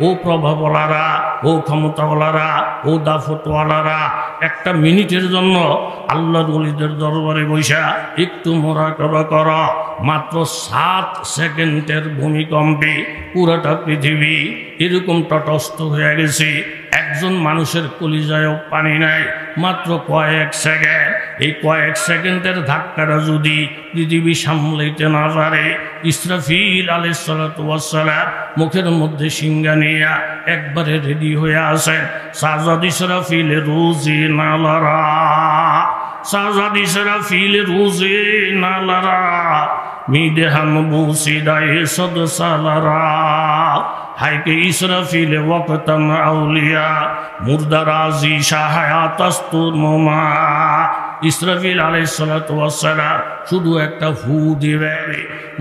ও প্রভাবওয়ালারা, ও ক্ষমতাওয়ালারা, ও দাফতওয়ালারা, একটা মিনিটের জন্য আল্লাহর ওলিদের দরবারে বৈশা একটু মুরাকাবা করো। মাত্র 7 সেকেন্ডের ভূমিকম্পে পুরাটা পৃথিবী এরকম তটস্থ হয়ে গেছে। একজন মানুষের কলিজায়ও পানি নাই, মাত্র কয়েক সেকেন্ড। এই কয়েক সেকেন্ডের ধাক্কাটা যদি পৃথিবী সামলাইতে না পারে, ইসরাফিল আলাইহিস সালাতু ওয়াস সালাম মুখের মধ্যে সিংহা নিয়ে একবারে রেডি হয়ে আসেন। সাজাদ ইসরাফিল রুজি নালারা, সাজাদ ইসরাফিল রুজি নালারা, মিদেহান বুসিদায়ে সদসালারা, হাইকে ইসরাফিল ওয়াক্তান আউলিয়া মুরদারাজি শাহায়াতাস্তুরমা। ইসরাফিল আলাইহিস সালাতু ওয়াস সালাম শুধু একটা ফু দিবে,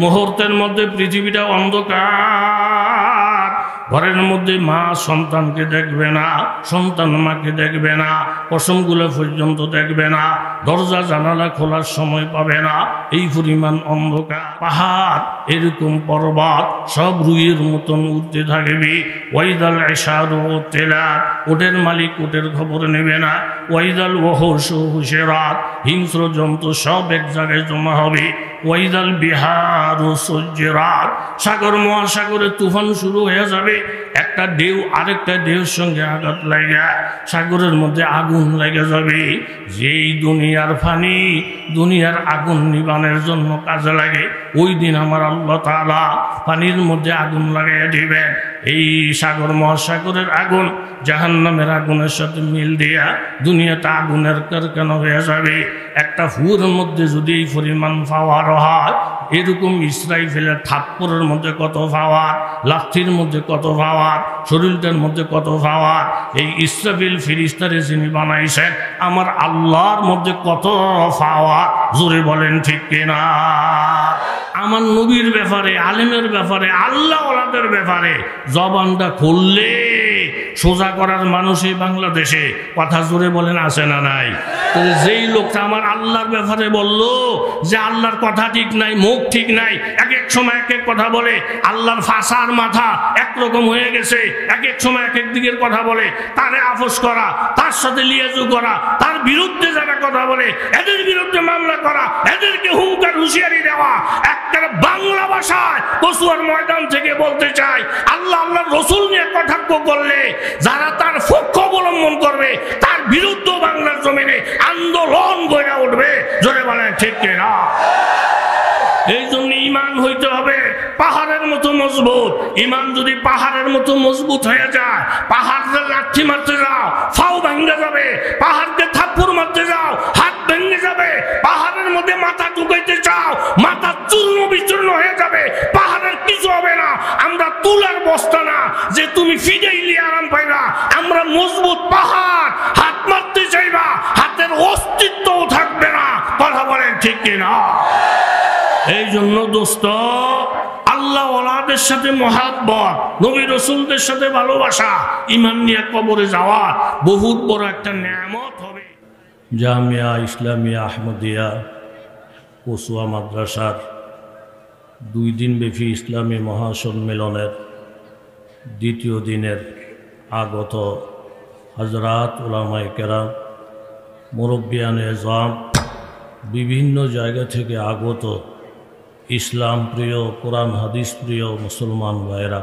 মুহূর্তের মধ্যে পৃথিবীটা অন্ধকার। ঘরের মধ্যে মা সন্তানকে দেখবে না, সন্তান মাকে দেখবে না, পশমগুলো পর্যন্ত দেখবে না, দরজা জানালা খোলার সময় পাবে না, এই পরিমাণ অন্ধকার। পাহাড় এরকম পর্বত সব রুইয়ের মতন উঠতে থাকবে। ওয়াইদাল ইশারু তেলাত, ওটের মালিক ওটের খবর নেবে না। ওয়াইদাল ওহশু হুশেরাত, হিংস্র জন্তু সব এক জায়গায় জমা হবে। ওয়াইদাল বিহারু সুজ্জিরাত, সাগর মহাসাগরে তুফান শুরু হয়ে যাবে। একটা ঢেউ আরেকটা ঢেউর সঙ্গে আঘাত লাগা সাগরের মধ্যে আগুন লেগে যাবে। যেই দুনিয়ার পানি দুনিয়ার আগুন নিবানের জন্য কাজে লাগে, ওই দিন আমার আল্লাহ তাআলা পানির মধ্যে আগুন লাগাইয়া দিবেন। এই সাগর মহাসাগরের আগুন জাহান্নামের আগুনের সাথে মিল দিয়া দুনিয়াটা আগুনের কারখানা হয়ে যাবে। একটা ফুর মধ্যে যদি এই পরিমাণ পাওয়ার হয়, এরকম ইসরাইফেলের থাপ্পড়ের মধ্যে কত পাওয়ার, লাঠির মধ্যে কত পাওয়ার, শরীরটার মধ্যে কত পাওয়ার, এই ইসরাফিল ফেরেশতারে যিনি বানাইছেন আমার আল্লাহর মধ্যে কত পাওয়ার, জোরে বলেন ঠিক কিনা? আমার নবীর ব্যাপারে, আলেমের ব্যাপারে, আল্লাহ ওয়ালাদের ব্যাপারে জবানটা খুললে সোজা করার মানুষ এই বাংলাদেশে, কথা জোরে বলেন আছে না নাই? যেই লোকটা আমার আল্লাহর ব্যাপারে বলল যে আল্লাহর কথা ঠিক নাই, মুখ ঠিক নাই, এক এক সময় এক এক কথা বলে, আল্লাহর ফাসার মাথা একরকম হয়ে গেছে, এক এক সময় এক এক দিকের কথা বলে, তারে আপোষ করা, তার সাথে লিয়াজু করা, তার বিরুদ্ধে যারা কথা বলে এদের বিরুদ্ধে মামলা করা, এদেরকে হুঙ্কার হুঁশিয়ারি দেওয়া। একটা বাংলা ভাষায় কসুয়ার ময়দান থেকে বলতে চাই, আল্লাহ আল্লাহর রসুল নিয়ে কটাক্ষ করলে যারা তার পক্ষ অবলম্বন করবে তার বিরুদ্ধে বাংলার জমিনে আন্দোলন গড়ে উঠবে, জোরে বলেন ঠিক কিনা? এই জন্য ইমান হইতে হবে পাহাড়ের মতো মজবুত। ইমান যদি পাহাড়ের মতো মজবুত হয়ে যায়, পাহাড়কে লাঠি মারতে যাও ফাও ভেঙে যাবে, পাহাড়কে থাপ্পড় মারতে যাও হাত ভেঙে যাবে, পাহাড়ের মধ্যে মাথা ঢুকাইতে চাও মাথা চূর্ণ বিচূর্ণ হয়ে যাবে, পাহাড়ের কিছু হবে না। আমরা তুলার বস্তা না যে তুমি ফিডাইলি আরাম পাইবা, আমরা মজবুত পাহাড়, হাত মারতে চাইবা হাতের অস্তিত্বও থাকবে না, কথা বলেন ঠিক কিনা? এই জন্য দোস্ত, আল্লাহ ওয়ালাদের সাথে মহাব্বত, নবী রসুলদের সাথে ভালোবাসা, ইমান নিয়ে কবরে যাওয়া বহুত বড় একটা নেয়ামত হবে। জামিয়া ইসলামিয়া আহমদিয়া কসুয়া মাদ্রাসার 2 দিন ব্যাপী ইসলামী মহাসম্মেলনের দ্বিতীয় দিনের আগত হযরত উলামায়ে কেরাম, মুরব্বিয়ানে আযম, বিভিন্ন জায়গা থেকে আগত ইসলাম প্রিয়, কোরআন হাদিস প্রিয় মুসলমান ভাইরা,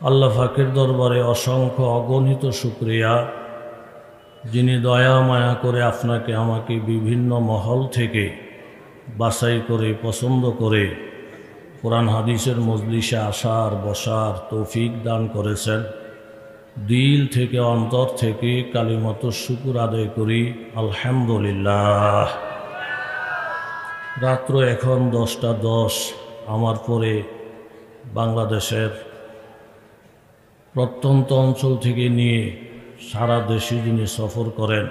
আল্লাহ পাকের দরবারে অসংখ্য অগণিত শুকরিয়া, যিনি দয়া মায়া করে আপনাকে আমাকে বিভিন্ন মহল থেকে বাছাই করে পছন্দ করে কোরআন হাদিসের মজলিসে আসার বসার তৌফিক দান করেছেন। দিল থেকে অন্তর থেকে কালিমাত শুকর আদায় করি আলহামদুলিল্লাহ। রাত্র এখন 10টা 10। আমার পরে বাংলাদেশের প্রত্যন্ত অঞ্চল থেকে নিয়ে সারা দেশে যিনি সফর করেন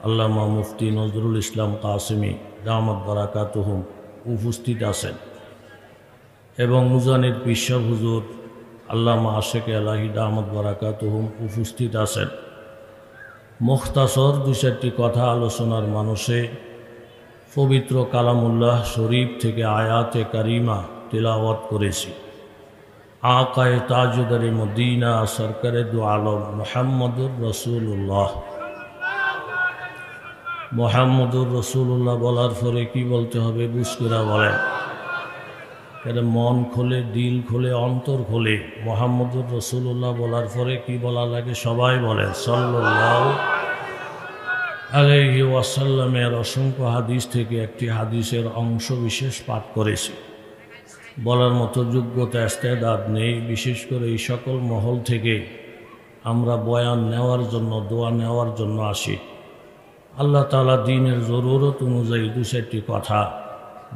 আল্লামা মুফতি নজরুল ইসলাম কাসেমি দামাত বারাকাতুহুম উপস্থিত আছেন, এবং মুজানির পিসা হুজুর আল্লামা আশেক এলাহি দামাত বারাকাতুহুম উপস্থিত আছেন। মুখতাসর 2-4টি কথা আলোচনার মানুষে পবিত্র কালামুল্লাহ শরীফ থেকে আয়াতে কারিমা তিলাওয়াত করেছি। आकाए ताजदर मदीना सरकार दो आलम मुहम्मदुर रसूलुल्लाह मुहम्मदुर रसूलुल्लाह বলার পরে কি বলতে হবে বুঝকিরা বলেন কেন মন খোলে দিল খোলে অন্তর খোলে মুহাম্মদুর রসুল্লাহ বলার পরে কি বলা লাগে সবাই বলেন সাল্লাল্লাহু আলাইহি ওয়াসাল্লামের অসংখ্য হাদিস থেকে একটি হাদিসের অংশ বিশেষ পাঠ করেছি বলার মতো যোগ্যতা ইস্তেদাদ নেই বিশেষ করে এই সকল মহল থেকে আমরা বয়ান নেওয়ার জন্য দোয়া নেওয়ার জন্য আসি আল্লাহ তাআলা দ্বীনের জরুরত অনুযায়ী দু চারটি কথা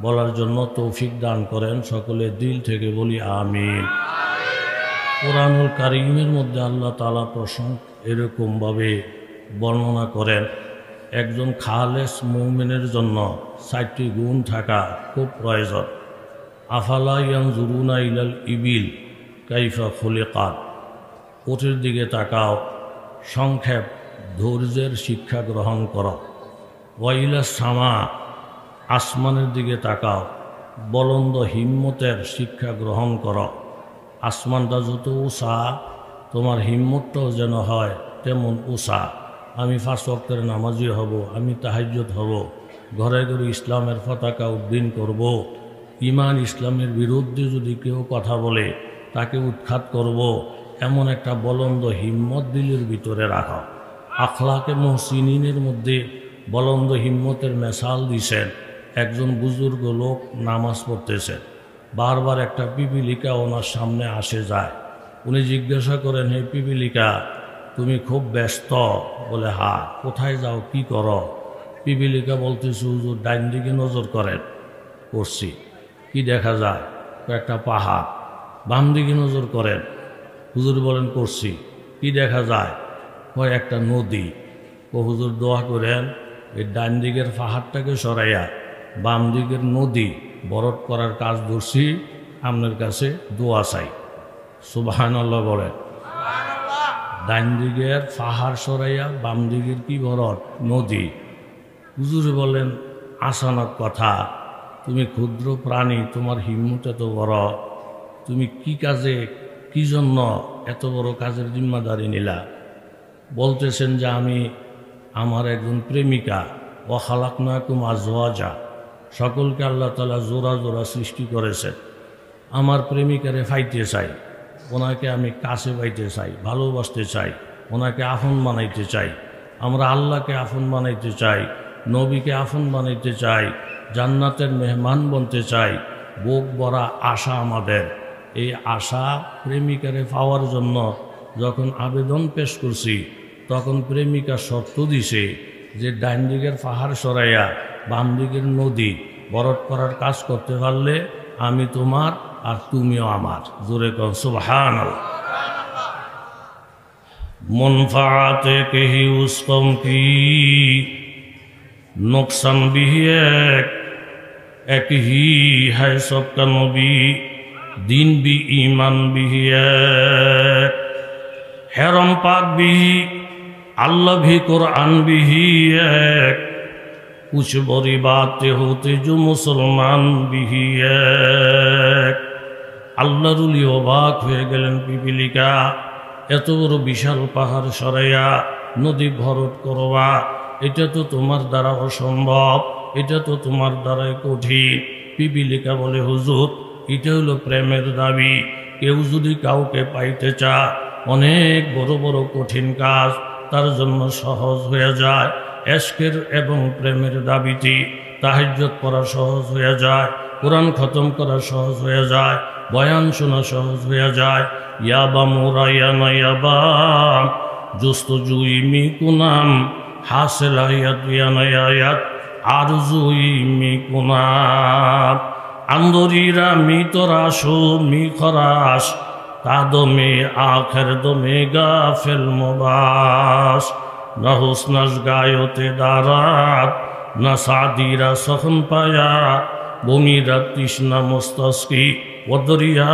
বলার জন্য তৌফিক দান করেন সকলে দিল থেকে বলি আমিন কোরআনুল কারীমের মধ্যে আল্লাহ তাআলা প্রসঙ্গ এরকমভাবে বর্ণনা করেন একজন খালেস মুমিনের জন্য 4টি গুণ থাকা খুব প্রয়োজন আফালা ইয়ানজুরুনা ইলাল ইবিল কাইফা খুলিকাত ওটের দিকে তাকাও সংক্ষেপ ধৈর্যের শিক্ষা গ্রহণ করো ওয়াইলা সামা আসমানের দিকে তাকাও বলন্দ হিম্মতের শিক্ষা গ্রহণ করো আসমানটা যত উঁচা তোমার হিম্মতটাও যেন হয় তেমন উঁচা আমি 5 ওয়াক্তের নামাজি হব আমি তাহাজ্জুদ হব ঘরে ঘরে ইসলামের পতাকা উড্ডীন করব ঈমান ইসলামের বিরুদ্ধে যদি কেউ কথা বলে তাকে উৎখাত করব এমন একটা বলন্দ হিম্মত দিলের ভিতরে রাখো আখলাকে মুহসিনিনের মধ্যে বলন্দ হিম্মতের মেসাল দিছেন একজন বুজুর্গ লোক নামাজ পড়তেছেন বারবার একটা পিপিলিকা ওনার সামনে আসে যায় উনি জিজ্ঞাসা করেন হে পিপিলিকা তুমি খুব ব্যস্ত বলে হ্যাঁ কোথায় যাও কি করো পিপিলিকা বলতেছে হুজুর ডাইন দিকে নজর করেন করছি কি দেখা যায় একটা পাহাড় বাম দিকে নজর করেন হুজুর বলেন করছি কি দেখা যায় কয় একটা নদী ও হুজুর দোয়া করেন এই ডান দিকের পাহাড়টাকে সরাইয়া বাম দিকের নদী বরফ করার কাজ ধরছি আপনার কাছে দোয়া চাই সুবহানাল্লাহ বলেন ডান দিকের পাহাড় সরাইয়া বাম দিকের কি বরফ নদী হুজুরে বলেন আসানক কথা তুমি ক্ষুদ্র প্রাণী তোমার হিম্মত এত বড় তুমি কি কাজে কি জন্য এত বড় কাজের জিম্মাদারি নিলা বলতেছেন যে আমি আমার একজন প্রেমিকা ওয়াখালাকনাকুম আজওয়াজা সকলকে আল্লাহ তাআলা জোড়া জোড়া সৃষ্টি করেছেন আমার প্রেমিকারে ফাইতে চাই ওনাকে আমি কাছে পাইতে চাই ভালোবাসতে চাই ওনাকে আফন বানাইতে চাই আমরা আল্লাহকে আফন বানাইতে চাই নবীকে আফন বানাইতে চাই জান্নাতের মেহমান বনতে চাই বুক ভরা আশা আমাদের এই আশা প্রেমিকারে পাওয়ার জন্য যখন আবেদন পেশ করছি তখন প্রেমিকা শর্ত দিছে যে ডান দিকের পাহাড় সরাইয়া বাম দিকের নদী বরফ করার কাজ করতে পারলে আমি তোমার আর তুমিও আমার জোরে কর সুবহানাল্লাহ মুনফাআতে কেহি উসকম কি नुकसान भी एक ही है सबका नबी दीन भी ईमान भी एक हैरम पाक भी अल्लाह भी कुरान भी एक कुछ बड़ी बातें होते जो मुसलमान भी एक আল্লাহ রুলি অবাক হয়ে গেলেন পিপিলিকা এত বড় বিশাল পাহাড় সরাইয়া নদী ভরট করবা এটা তো তোমার দ্বারা অসম্ভব এটা তো তোমার দ্বারাই কঠিন পিপিলিকা বলে হুজুর এটা হলো প্রেমের দাবি কেউ যদি কাউকে পাইতে চায় অনেক বড় বড় কঠিন কাজ তার জন্য সহজ হয়ে যায় এশকের এবং প্রেমের দাবিটি তাহাজ্জুদ পড়া সহজ হয়ে যায় কোরআন খতম করা সহজ হয়ে যায় বয়ান শোনা সহজ হয়ে যায় ইয়াবা মোরাইয়া নাইয়াবা জুস্তজুই মিকুনাম হাসিল আয়াত ইয়ানায়াত আরজুই মিকুনাম আন্দরিরা মিতরাশু মিখরাস তাদমে আখের দমে গাফেল মুবাস না হুসনাস গায়তে দারাত না সাদিরা সখন পায়া বমিরা তৃষ্ণা মস্তস্কি ওদরিয়া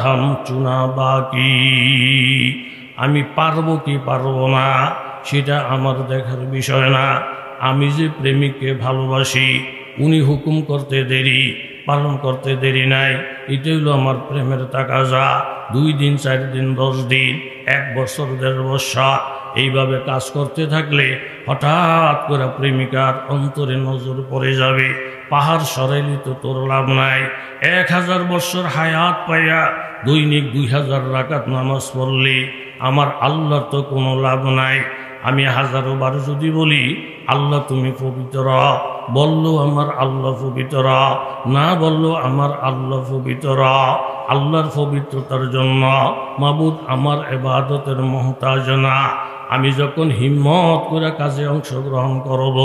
হাম চুনা বাকি আমি পারবো কি পারবো না সেটা আমার দেখার বিষয় না আমি যে প্রেমিককে ভালোবাসি উনি হুকুম করতে দেরি পালন করতে দেরি নাই এটা হলো আমার প্রেমের তাকাজা 2 দিন 4 দিন 10 দিন 1 বছর 1.5 বছর এইভাবে কাজ করতে থাকলে হঠাৎ করে প্রেমিকার অন্তরে নজর পড়ে যাবে। পাহাড় সরাইলি তো তোর লাভ নাই। 1000 বছর হায়াত পাইয়া দৈনিক 2000 রাকাত নামাজ পড়লে আমার আল্লাহর তো কোনো লাভ নাই। আমি 1000 বার যদি বলি আল্লাহ তুমি পবিত্র, বললো আমার আল্লাহ পবিত্র, না বললো আমার আল্লাহ পবিত্র। আল্লাহর পবিত্রতার জন্য মাবুদ আমার ইবাদতের মুহতাজ না। আমি যখন হিম্মত করে কাজে অংশগ্রহণ করব,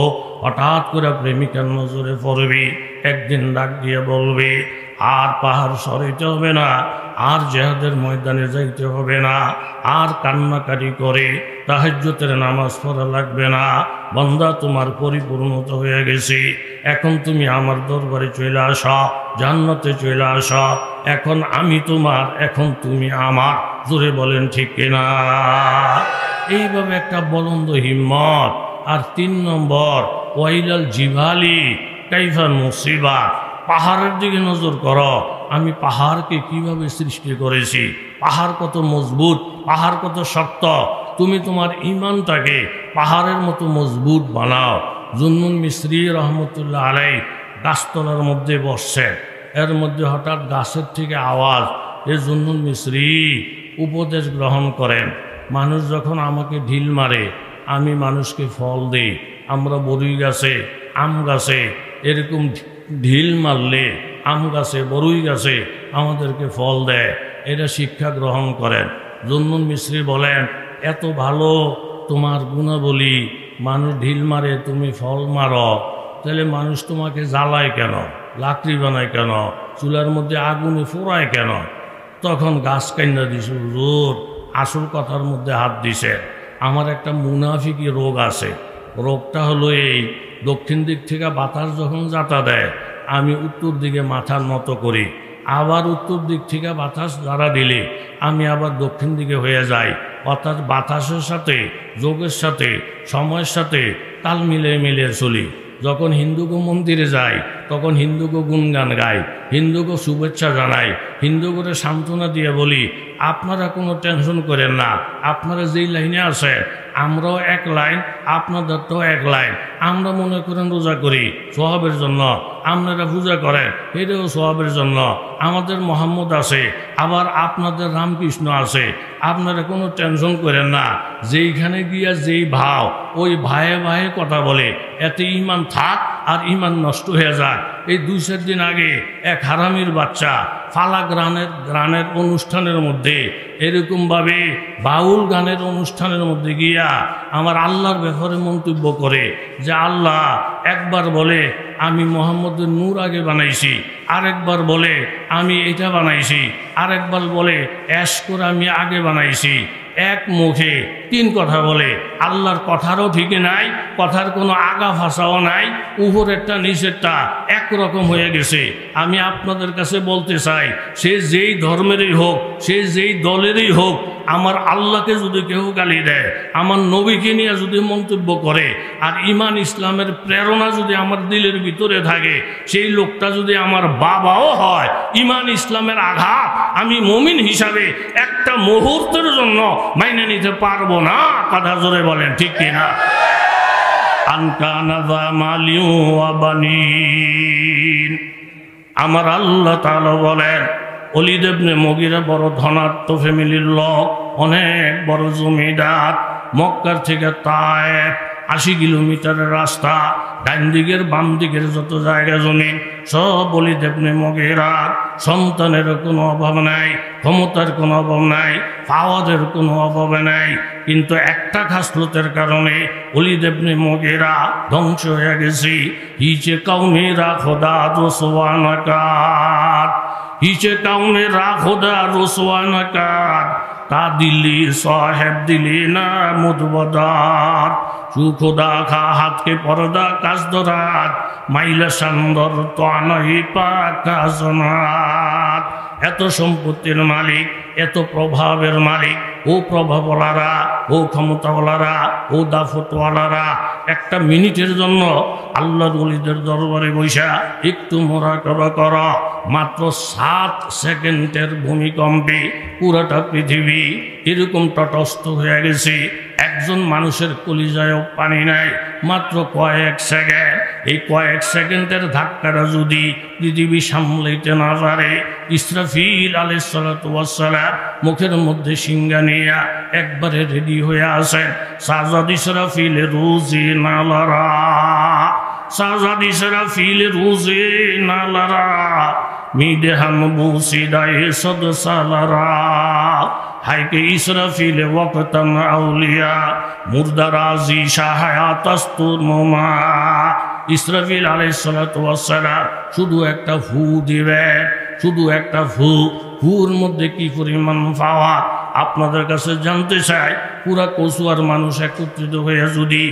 হঠাৎ করে প্রেমিকার নজরে পড়বে, একদিন ডাক দিয়ে বলবে আর পাহাড় সরাইতে হবে না, আর জিহাদের ময়দানে যাইতে হবে না, আর কান্নাকাটি করে তাহাজ্জুদের নামাজ পড়া লাগবে না। বান্দা তোমার পরিপূর্ণতা হয়ে গেছে, এখন তুমি আমার দরবারে চলে আসো, জান্নাতে চলে আসো। এখন আমি তোমার, এখন তুমি আমার। জোরে বলেন ঠিক কিনা? এইভাবে একটা বলন্দ হিম্মত। আর 3 নম্বর ওয়াইলাল জিবালি কাইফা মুসিবাত, পাহাড়ের দিকে নজর করো। আমি পাহাড়কে কিভাবে সৃষ্টি করেছি, পাহাড় কত মজবুত, পাহাড় কত শক্ত। তুমি তোমার ঈমানটাকে পাহাড়ের মতো মজবুত বানাও। জুন্নুন মিসরি রহমতুল্লাহ আলাইহি গাছতলার মধ্যে বসছে, এর মধ্যে হঠাৎ গাছের থেকে আওয়াজ। এ জুন্নুন মিসরি উপদেশ গ্রহণ করেন। মানুষ যখন আমাকে ঢিল মারে, আমি মানুষকে ফল দিই। আমরা বরুই গাছে, আম গাছে এরকম ঢিল মারলে আম গাছে, বরুই গাছে আমাদেরকে ফল দেয়। এটা শিক্ষা গ্রহণ করেন। জুন্নুন মিসরি বলেন, এত ভালো তোমার গুণাবলী, মানুষ ঢিল মারে তুমি ফল মারো, তাহলে মানুষ তোমাকে জ্বালায় কেন, লাকড়ি বানায় কেন, চুলার মধ্যে আগুনে ফোড়ায় কেন? তখন গাছ কান্না দিছে, হুজুর আসল কথার মধ্যে হাত দিছে। আমার একটা মুনাফিকি রোগ আছে। রোগটা হলো এই, দক্ষিণ দিক থেকে বাতাস যখন যাতা দেয়, আমি উত্তর দিকে মাথার মতো করি, আবার উত্তর দিক থেকে বাতাস যারা দিলে আমি আবার দক্ষিণ দিকে হয়ে যাই। অর্থাৎ বাতাসের সাথে, যোগের সাথে, সময়ের সাথে তাল মিলিয়ে মিলিয়ে চলি। যখন হিন্দুকে মন্দিরে যাই তখন হিন্দুকে গুণগান গাই, হিন্দুকে শুভেচ্ছা জানাই, হিন্দুকে সান্ত্বনা দিয়ে বলি আপনারা কোনো টেনশন করেন না, আপনারা যেই লাইনে আছে আমরাও এক লাইন, আপনাদের তো এক লাইন। আমরা মনে করেন রোজা করি সোহাবের জন্য, আপনারা পূজা করেন এটাও সোহাবের জন্য। আমাদের মোহাম্মদ আছে, আবার আপনাদের রামকৃষ্ণ আছে, আপনারা কোনো টেনশন করেন না। যেইখানে গিয়া যেই ভাও, ওই ভাইয়ে ভাইয়ে কথা বলে, এতে ইমান থাক আর ইমান নষ্ট হয়ে যাক। এই 2-4 দিন আগে এক হারামির বাচ্চা ফালা গানের অনুষ্ঠানের মধ্যে এরকমভাবে বাউল গানের অনুষ্ঠানের মধ্যে গিয়া আমার আল্লাহর ব্যাপারে মন্তব্য করে যে আল্লাহ একবার বলে আমি মোহাম্মদের নূর আগে বানাইছি, আরেকবার বলে আমি এটা বানাইছি, আরেকবার বলে অ্যাশ করে আমি আগে বানাইছি। এক মুখে 3 কথা বলে। আল্লাহর কথারও ঠিক নাই, কথার কোনো আগা ভাষাও নাই, উপরেরটা নিচেরটা একরকম হয়ে গেছে। আমি আপনাদের কাছে বলতে চাই, সে যেই ধর্মেরই হোক, সে যেই দলেরই হোক, আমার আল্লাহকে যদি কেউ গালি দেয়, আমার নবীকে নিয়ে যদি মন্তব্য করে, আর ইমান ইসলামের প্রেরণা যদি আমার দিলের ভিতরে থাকে, সেই লোকটা যদি আমার বাবাও হয়, ইমান ইসলামের আঘাত আমি মুমিন হিসাবে একটা মুহূর্তের জন্য মাইনে নিতে পারবো না। কথা জোরে বলেন ঠিক কিনা? আমার আল্লাহ তাআলা বলেন, ওলীদ ইবনে মুগীরা বড় ধনাঢ্য ফ্যামিলির লোক, অনেক বড় জমিদার। মক্কার থেকে তায়েফ 80 কিলোমিটারের রাস্তা, ডান দিকের বাম দিকের যত জায়গা জমি সব ওলীদ ইবনে মুগীরার। সন্তানের কোনো অভাব নাই, ক্ষমতার কোনো অভাব নাই, পাওয়ারের কোনো অভাব নাই, কিন্তু একটা খাসলতের কারণে ওলীদ ইবনে মুগীরা ধ্বংস হয়ে গেছে। হিচে কাউমেরা খোদা রসওয়ানাকার, হিচে কাউমেরা খোদা রসওয়ানাকার, তা দিল্লি সাহেব দিলি না মুদবদার। সুখোদা খা হাতকে পর্দা কাজ ধরাত, মাইলা সান্দর তো আনহি পা কাজনাত। এত সম্পত্তির মালিক, এত প্রভাবের মালিক, ও প্রভাবওয়ালারা, ও ক্ষমতাওয়ালারা, ও দাফতওয়ালারা, একটা মিনিটের জন্য আল্লাহর ওলিদের দরবারে বৈশা একটু মুরাকাবা করো। মাত্র 7 সেকেন্ডের ভূমিকম্পে পুরোটা পৃথিবী এরকম তটস্থ হয়ে গেছে। একজন মানুষের কলিজায়ও পানি নাই, মাত্র কয়েক সেকেন্ড। এই কয়েক সেকেন্ডের ধাক্কাটা যদি পৃথিবী সামলাইতে না পারে, ইসরাফিল আলাইহিস সালাতু ওয়াস সালাম মুখের মধ্যে সিংহা নিয়ে একবারে রেডি হয়ে আসেন। সাজাদ ইসরাফিল রুজি নালারা, সাজাদ ইসরাফিল রুজি নালারা, মিদেহান বুসিদায়ে সদ সালারা, হাইকে ইসরাফিল ওয়াক্তান আউলিয়া মুরদারাজি শাহায়াতাস্তুরমা। ইসরাফিল আলাইহিস সালাতু ওয়াস সালাম শুধু একটা ফু দিবেন, শুধু একটা ফুর মধ্যে কি পরিমাণ পাওয়ার আপনাদের কাছে জানতে চাই। পুরা কচুয়ার মানুষ একত্রিত হয়ে যদি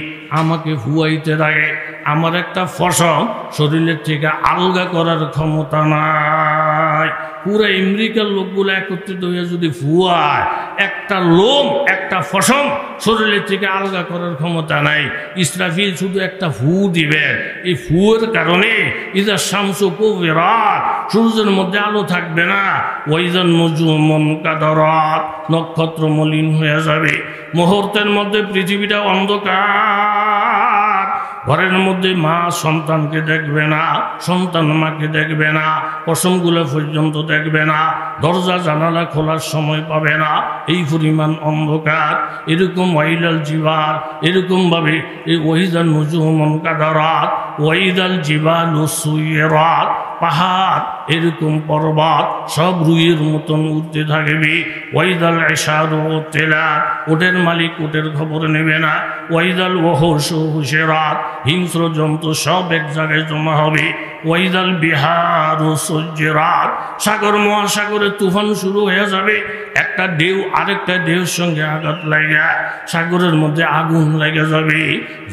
আমাকে ফুয়াইতে থাকে, আমার একটা ফসল শরীরের থেকে আলগা করার ক্ষমতা নাই। পুরা আমেরিকার লোকগুলো একত্রিত হয়ে যদি ফুয়ায়, একটা লোম, একটা ফসল শরীরের থেকে আলগা করার ক্ষমতা নাই। ইসরাফিল শুধু একটা ফু দিবে। এই ফুয়ের কারণে ইদা শামসু কুবিরাত, সূর্যের মধ্যে আলো থাকবে না। ওয়াইজান নুজুমুন কাদারাত, নক্ষত্র মলিন হয়ে যাবে। মুহূর্তের মধ্যে পৃথিবীটা অন্ধকার। ঘরের মধ্যে মা সন্তানকে দেখবে না, সন্তান মাকে দেখবে না, পশমগুলো পর্যন্ত দেখবে না, দরজা জানালা খোলার সময় পাবে না। এই পরিমাণ অন্ধকার। এরকম ওয়াইলাল জিবাল, এরকমভাবে এই ওয়াইদান নুজুমুন কাদারাত, ওয়াইদাল জিবালু সুইরাত, পাহাড় এরকম পর্বত সব রুইয়ের মতন উঠতে থাকবে। ওয়াইদাল ইশারু তেলাত, ওটের মালিক ওটের খবর নেবে না। ওয়াইদাল ওহশু হুশরাত, হিংস্র জন্তু সব এক জায়গায় জমা হবে। ওয়াইদাল বিহারু সুজ্জিরাত, সাগর মহাসাগরে তুফান শুরু হয়ে যাবে। একটা ঢেউ আরেকটা ঢেউর সঙ্গে আঘাত লাগা সাগরের মধ্যে আগুন লেগে যাবে।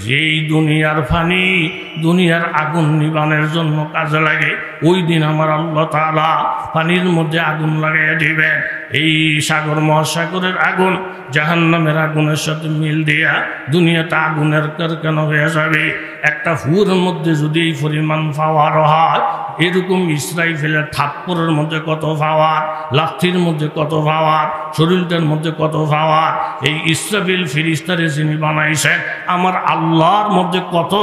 যেই দুনিয়ার পানি দুনিয়ার আগুন নিবানের জন্য কাজে লাগে, ওই দিন আমার আল্লাহ তাআলা পানির মধ্যে আগুন লাগাইয়া দিবেন। এই সাগর মহাসাগরের আগুন জাহান্নামের আগুনের সাথে মিল দিয়া দুনিয়াটা আগুনের কারখানা হয়ে যাবে। একটা ফুর মধ্যে যদি এই পরিমাণ পাওয়ার হয়, এরকম ইসরাইফেলের থাপ্পড়ের মধ্যে কত পাওয়ার, লাঠির মধ্যে কত পাওয়ার, শরীরটার মধ্যে কত পাওয়ার। এই ইসরাফিল ফেরেশতারে যিনি বানাইছেন, আমার আল্লাহর মধ্যে কত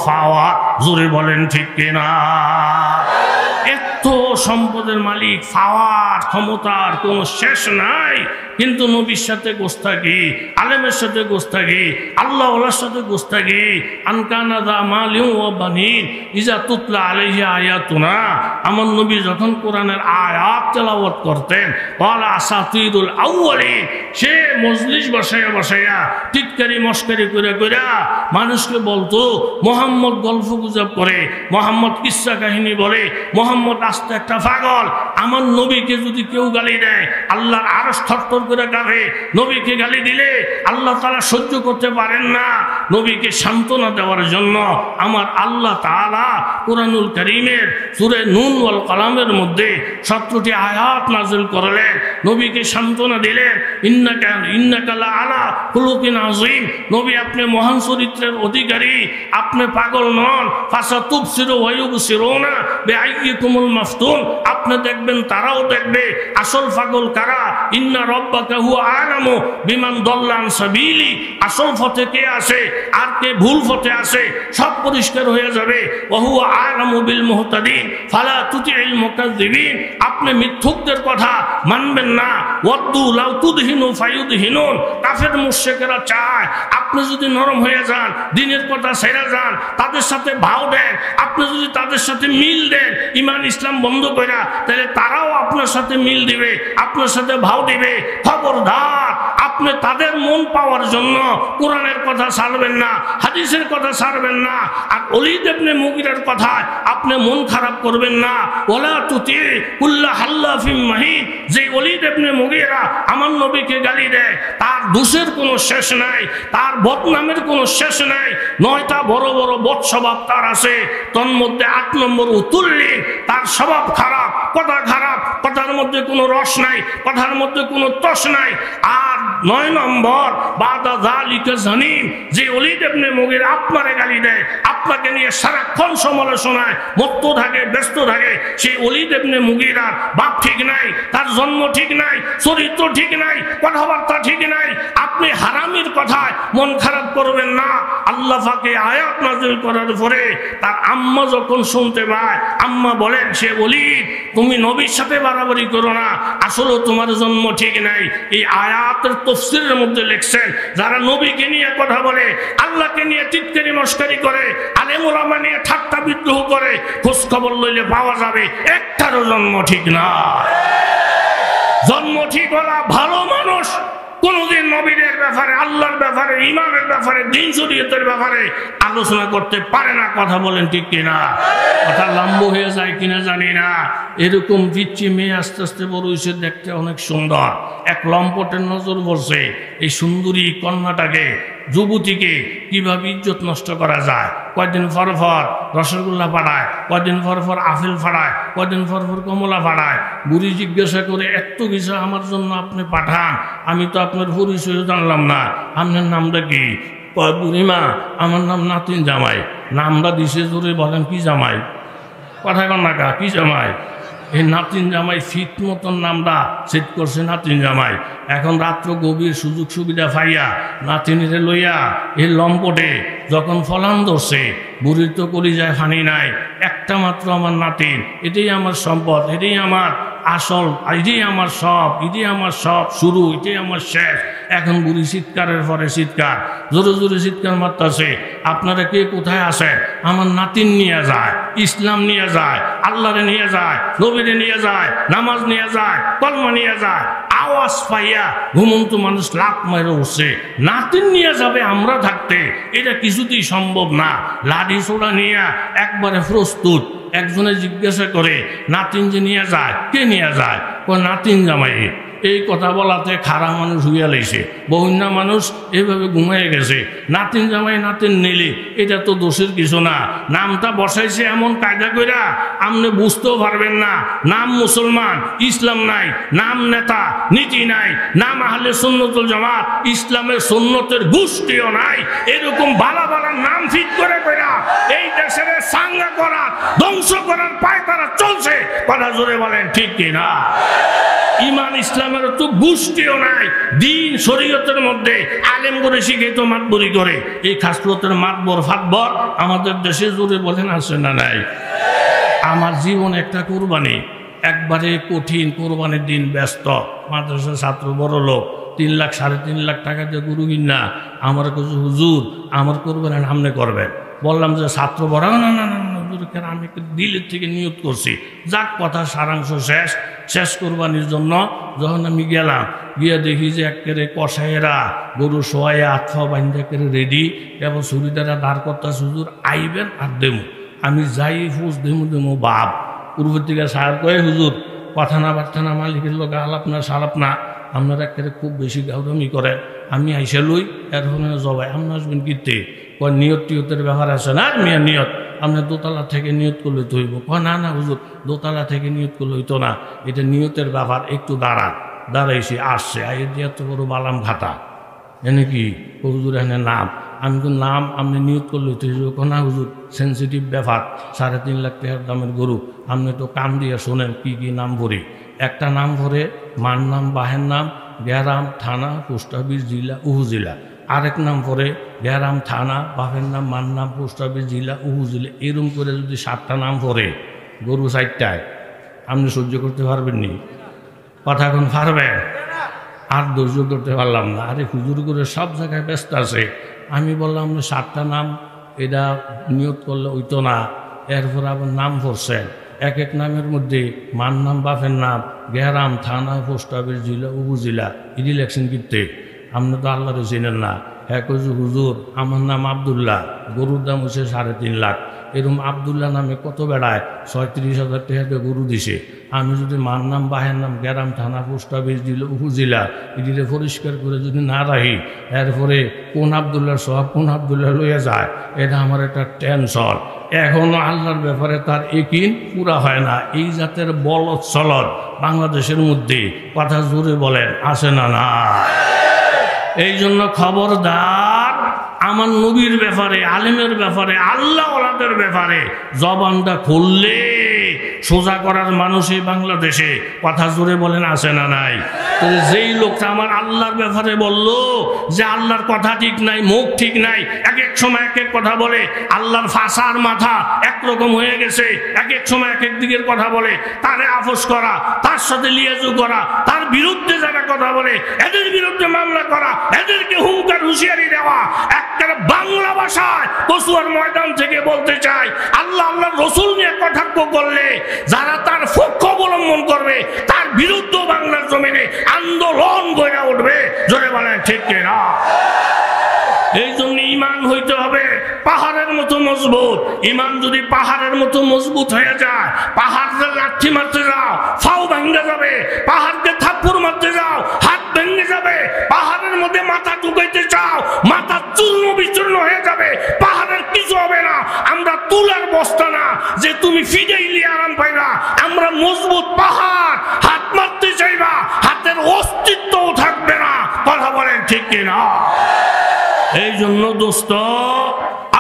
পাওয়ার, জোরে বলেন ঠিক কিনা? এত সম্পদের মালিক, পাওয়ার ক্ষমতার কোনো শেষ নাই। কিন্তু নবীর সাথে গোস্তাকি, আলেমের সাথে গোস্তাকি, আল্লাহ ওয়ালার সাথে গোস্তাকি। আনকানা দা মালিউ ওয়া বানিন ইজা তুতলা আলাইহি আয়াতুনা, আমার নবী যখন কোরআনের আয়াত তেলাওয়াত করতেন, ক্বালা আসাতিরুল আউয়ালিন, সে মজলিস বসায়া বসায়া টিটকারি মস্কারি করে করে মানুষকে বলতো, মোহাম্মদ গল্প গুজব করে, মোহাম্মদ কিসসা কাহিনী বলে, মোহাম্মদ আস্তে একটা পাগল। আমার নবীকে যদি কেউ গালি দেয়, আল্লাহর আরশ থরথর করে কাঁপে। নবীকে গালি দিলে আল্লাহ তাআলা সহ্য করতে পারেন না। নবীকে সান্ত্বনা দেওয়ার জন্য আমার আল্লাহ তাআলা কুরআনুল কারীমের সূরা নূন ওয়াল কালামের মধ্যে 17টি আয়াত নাযিল করলেন। নবীকে সান্ত্বনা দিলেন, ইন্নাকা লা আলা খুলুকিন আযীম, নবী আপনি মহান চরিত্রের অধিকারী, আপনি পাগল নন। ফাসাতুবসিরু ওয়া ইউবসিরুনা বিআইয়িকুমুল মাফতুন, আপনি দেখবেন তারাও দেখবে। আসল পাগল কারা? ইন্না রাব্বাকা হুয়া আ'লামু বিমান দাল্লা আন সাবিলি, আসল পথে কে আসে আর কে ভুল পথে আসে সব পরিষ্কার হয়ে যাবে। ওয়া হুয়া আ'লামু বিল মুহতাদিন ফালা তুতি'ল মুকাজ্জিবিন, আপনি মিথ্যুকদের কথা মানবেন না। ওয়াদ্দু লাউ তুদহিনু ফায়ুদহিনুন, কাফের মুশরিকরা চায় আপনি যদি নরম হয়ে যান, দিনের কথা ছেড়ে যান, তাদের সাথে ভাও দেন, আপনি যদি তাদের সাথে মিল দেন, ঈমান ইসলাম বন্ধ কইরা, তাহলে তারাও আপনার সাথে মিল দিবে, আপনার সাথে ভাও দিবে। খবরদার, আপনি তাদের মন পাওয়ার জন্য কোরআনের কথা ছাড়বেন না, হাদিসের কথা ছাড়বেন না। আর ওলীদ ইবনে মুগীরার কথা আপনি মন খারাপ করবেন না। ওয়ালা তুতি কুল্লা হাল্লাফিম মাহিন, যে ওলীদ ইবনে মুগীরা আমার নবীকে গালি দেয়, তার দোষের কোনো শেষ নাই, তার বদনামের কোনো শেষ নাই। 9টা বড় বড় বদ স্বভাব তার আছে, তন্মধ্যে 8 নম্বর উতুল্লি, তার স্বভাব খারাপ, কথা খারাপ, কথার মধ্যে কোনো রস নাই, কথার মধ্যে কোনো তস নাই। আর 9 নম্বর বাদা যালিকা জানিম, যে ওলীদ ইবনে মুগীরা আপনারে গালি দেয়, আপনাকে নিয়ে সারাক্ষণ সমালোচনায় মত্ত থাকে, ব্যস্ত থাকে, সেই ওলীদ ইবনে মুগীরার বাপ ঠিক নাই, তার জন্ম ঠিক নাই, চরিত্র ঠিক নাই, কথাবার্তা ঠিক নাই। আপনি হারামির কথায় মন খারাপ করবেন না। আল্লাহ পাকে আয়াত নাযিল করার পরে তার আম্মা যখন শুনতে পায়, আম্মা বলেন, সে ওলীদ তুমি নবীর সাথে বাড়াবাড়ি করো না, আসলে তোমার জন্ম ঠিক নাই। এই আয়াতের তাফসীরের মধ্যে লিখছেন, যারা নবীকে নিয়ে কথা বলে, আল্লাহকে নিয়ে টিটকারি মস্কারি করে, আলেম ওলামা নিয়ে ঠাট্টা বিদ্রোহ করে, খোঁজ খবর লইলে পাওয়া যাবে একটারও জন্ম ঠিক না। জন্ম ঠিক হলা ভালো মানুষ কোনদিন নবীদের ব্যাপারে, আল্লাহর ব্যাপারে, ইমানের ব্যাপারে, দ্বীন শরীয়তের ব্যাপারে আলোচনা করতে পারে না। কথা বলেন ঠিক কিনা? কথা লম্ব হয়ে যায় কিনা জানি না। এরকম পিচ্ছি মেয়ে আস্তে আস্তে বড় হয়েছে, দেখতে অনেক সুন্দর। এক লম্পটের নজর পড়ছে এই সুন্দরী কন্যাটাকে, যুবতীকে কিভাবে ইজ্জত নষ্ট করা যায়। কয়দিন পর পর রসগোল্লা ফাড়ায়, কয়দিন পর পর আপেল ফাড়ায়, কয়দিন পর পর কমলা ফাড়ায়। বুড়ি জিজ্ঞাসা করে, এত কিছু আমার জন্য আপনি পাঠান, আমি তো আপনার পরিচয় জানলাম না, আপনার নামটা কি? বুড়িমা, আমার নাম নাতিন জামাই। নামটা দিছে জোরে, বলেন কি জামাই? কথা কন না কা, কি জামাই? এই নাতিন জামাই ফিট মতন নামটা সেট করছে নাতিন জামাই। এখন রাত্র গভীর সুযোগ সুবিধা পাইয়া নাতিনিরে লইয়া এই লম্পটে যখন ফলান ধরছে, বুড়ির তো কলিজায় ফানি নাই, একটা মাত্র আমার নাতিন, এটাই আমার সম্পদ, এটাই আমার আসল, এটাই আমার সব, এটাই আমার সব শুরু, এটাই আমার শেষ। এখন বুড়ি চিৎকারের পরে চিৎকার, জোরে জোরে চিৎকার মারতেছে, আপনারা কে কোথায় আসেন? আমার নাতিন নিয়ে যায়, ইসলাম নিয়ে যায়, আল্লাহরে নিয়ে যায়, নবীরে নিয়ে যায়, নামাজ নিয়ে যায়, কলমা নিয়ে যায়। আওয়াজ পাইয়া ঘুমন্ত মানুষ লাফ মেরে উঠছে, নাতিন নিয়ে যাবে আমরা থাকতে, এটা কিছুতেই সম্ভব না। লাঠি ছোড়া নিয়ে একবারে প্রস্তুত। একজনে জিজ্ঞাসা করে, নাতিন যে নিয়ে যায়, কে নিয়ে যায়? নাতিন জামাই। এই কথা বলাতে খারাপ মানুষ হইয়া লাইছে, বহুন্যা মানুষ এভাবে ঘুমাইয়ে গেছে। নাতিন জামাই নাতিন নিলি, এটা তো দোষের কিছু না। নামটা বসাইছে এমন কায়দা কইরা আপনি বুঝতেও পারবেন না। নাম মুসলমান, ইসলাম নাই, নাম নেতা নীতি নাই, নাম আহলে সুন্নতুল জামাত, ইসলামের সুন্নতের গোষ্ঠীও নাই। এরকম বালা বালা নাম ফিট করে কইরা এই দেশের সাঙ্গা করা, ধ্বংস করার পায় তারা চলছে। কথা জোরে বলেন ঠিক কিনা? ইমান ইসলামের তো গোষ্ঠীও নাই। দিন শরীয়তের মধ্যে আলেম করে শিখে তো মাতবরি করে। এই খাসলতের মাতবর ফাতবর আমাদের দেশে জোরে বলেন আছে না নাই? আমার জীবন একটা কোরবানি, একবারে কঠিন কোরবানির দিন, ব্যস্ত মাদ্রাসার ছাত্র, বড় লোক, 3 লাখ 3.5 লাখ টাকা দিয়ে গরু কিনা। আমার কাছে হুজুর আমার কোরবানি সামনে করবেন। বললাম যে ছাত্র বড়, না না না না হুজুর, কেন? আমি দিলের থেকে নিয়ত করছি। যাক, কথা সারাংশ শেষ কোরবানির জন্য যখন আমি গেলাম, গিয়ে দেখি যে একেবারে কষাইয়েরা গরু শোয়াইয়া আত্মা বান্ধা করে রেডি, এবং সুবিধারা দাঁড় করতে, হুজুর আইবেন আর দেমু। আমি যাই ফুস দেমু বাপ পূর্ব থেকে সার কয়ে, হুজুর কথা না বার্তা না, মালিকের লোক আলাপ না সালাপ না, আপনারা একেবারে খুব বেশি গাউরামি করেন। আমি আইসা লই এর জবাই, আপনি আসবেন কিতে? কয় নিয়ত টিয়তের ব্যাপার আছে না, মেয়ের নিয়ত আপনার দোতলা থেকে নিয়ত করলে তো হইব। কয় না না হুজুর, দোতলা থেকে নিয়ত করলে হইতো না, এটা নিয়তের ব্যাপার, একটু দাঁড়াইছি, আসছে আই দিয়ে এত বড় বালাম ঘাটা এনে কি হুজুর এনে নাম। আমি তো নাম আপনি নিয়ত করলে তো হইব। না হুজুর, সেন্সিটিভ ব্যাপার, 3.5 লাখ টাকার দামের গরু, আপনি তো কান দিয়ে শোনেন কি কি নাম ভরি। একটা নাম ভরে মার নাম, বাহের নাম, গ্যারাম, থানা, পোস্ট অফিস, জেলা, উপজেলা। আরেক নাম পরে গ্যারাম, থানা, বাপের নাম, মার নাম, পোস্ট অফিস, জেলা, উপজেলা। এরকম করে যদি 7টা নাম পরে গরু 4টায়, আপনি সহ্য করতে পারবেন নি? কথা এখন পারবেন? আর ধৈর্য করতে পারলাম না। আরে হুজুর করে সব জায়গায় ব্যস্ত আছে। আমি বললাম 7টা নাম এটা নিয়ত করলে হইতো না। এরপর আবার নাম পড়ছেন, এক এক নামের মধ্যে মার নাম, বাপের নাম, গ্যারাম, থানা, পোস্ট অফিস, জেলা, উপজেলা, ইডি লেখছেন কিনতে। আপনি তো আল্লাহরে চিনেন না। হ্যাঁ কইছি হুজুর আমার নাম আবদুল্লাহ, গরুর দাম হচ্ছে 3.5 লাখ। এরকম আবদুল্লাহ নামে কত বেড়ায় 36,000 টাকা গরু দিছে। আমি যদি মার নাম বাহের নাম গ্রাম থানা পোস্ট অফিস দিল উপজেলা এটিতে পরিষ্কার করে যদি না রাখি, এরপরে কোন আবদুল্লাহর সব কোন আবদুল্লাহ লইয়া যায়, এটা আমার একটা টেনশন। এখনো আল্লাহর ব্যাপারে তার একিন পুরা হয় না। এই জাতের বলদ চলদ বাংলাদেশের মধ্যে কথা জোরে বলেন আছে না? না। এই জন্য খবরদার, আমার নবীর ব্যাপারে, আলেমের ব্যাপারে, আল্লাহ ওয়ালাদের ব্যাপারে জবানটা খুললে সোজা করার মানুষ এই বাংলাদেশে কথা জোরে বলেন আছে না নাই? যেই লোকটা আমার আল্লাহর ব্যাপারে বলল যে আল্লাহর কথা ঠিক নাই, মুখ ঠিক নাই, এক এক সময় এক এক কথা বলে, আল্লাহর ফাসার মাথা একরকম হয়ে গেছে, এক এক সময় এক এক দিকের কথা বলে, তারে আপোষ করা, তার সাথে লিয়াজু করা, তার বিরুদ্ধে যারা কথা বলে এদের বিরুদ্ধে মামলা করা, এদেরকে হুঙ্কার হুঁশিয়ারি দেওয়া, একটা বাংলা ভাষায় কসুয়ার ময়দান থেকে বলতে চাই, আল্লাহ আল্লাহর রসুল নিয়ে কটাক্ষ করলে যারা তার পক্ষ অবলম্বন করবে তার বিরুদ্ধে বাংলার জমিনে আন্দোলন গড়ে উঠবে। জোরে বলেন ঠিক কিনা? এই জন্য ইমান হইতে হবে পাহাড়ের মতো মজবুত। ইমান যদি পাহাড়ের মতো মজবুত হয়ে যায়, পাহাড়কে লাঠি মারতে যাও ফাও ভেঙে যাবে, পাহাড়কে থাপ্পড় মারতে যাও হাত ভেঙে যাবে, পাহাড়ের মধ্যে মাথা ঢুকাইতে চাও মাথা চূর্ণ বিচূর্ণ হয়ে যাবে, পাহাড়ের কিছু হবে না। আমরা তুলার বস্তা না যে তুমি ফিডাইলি আরাম পাইবা, আমরা মজবুত পাহাড়, হাত মারতে চাইবা হাতের অস্তিত্বও থাকবে না। কথা বলেন ঠিক কিনা? এই জন্য দোস্ত,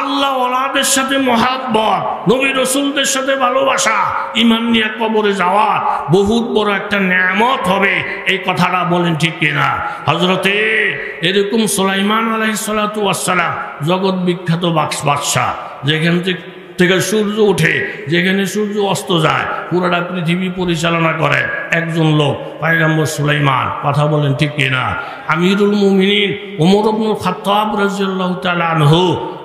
আল্লাহ ওয়ালাদের সাথে মহাব্বত, নবী রসুলদের সাথে ভালোবাসা, ইমান নিয়ে কবরে যাওয়া বহুত বড় একটা নেয়ামত হবে। এই কথাটা বলেন ঠিক কিনা? হযরতে এরকম সুলাইমান আলাইহিস সালাতু ওয়াস সালাম জগৎ বিখ্যাত বাদশাহ, যেখান থেকে সূর্য ওঠে যেখানে সূর্য অস্ত যায় পুরোটা পৃথিবী পরিচালনা করেন একজন লোক, পয়গম্বর সুলাইমান। কথা বলেন ঠিক কিনা? আমিরুল মুমিনিন ওমর ইবনুল খাত্তাব রাদিয়াল্লাহু তাআলা আনহু,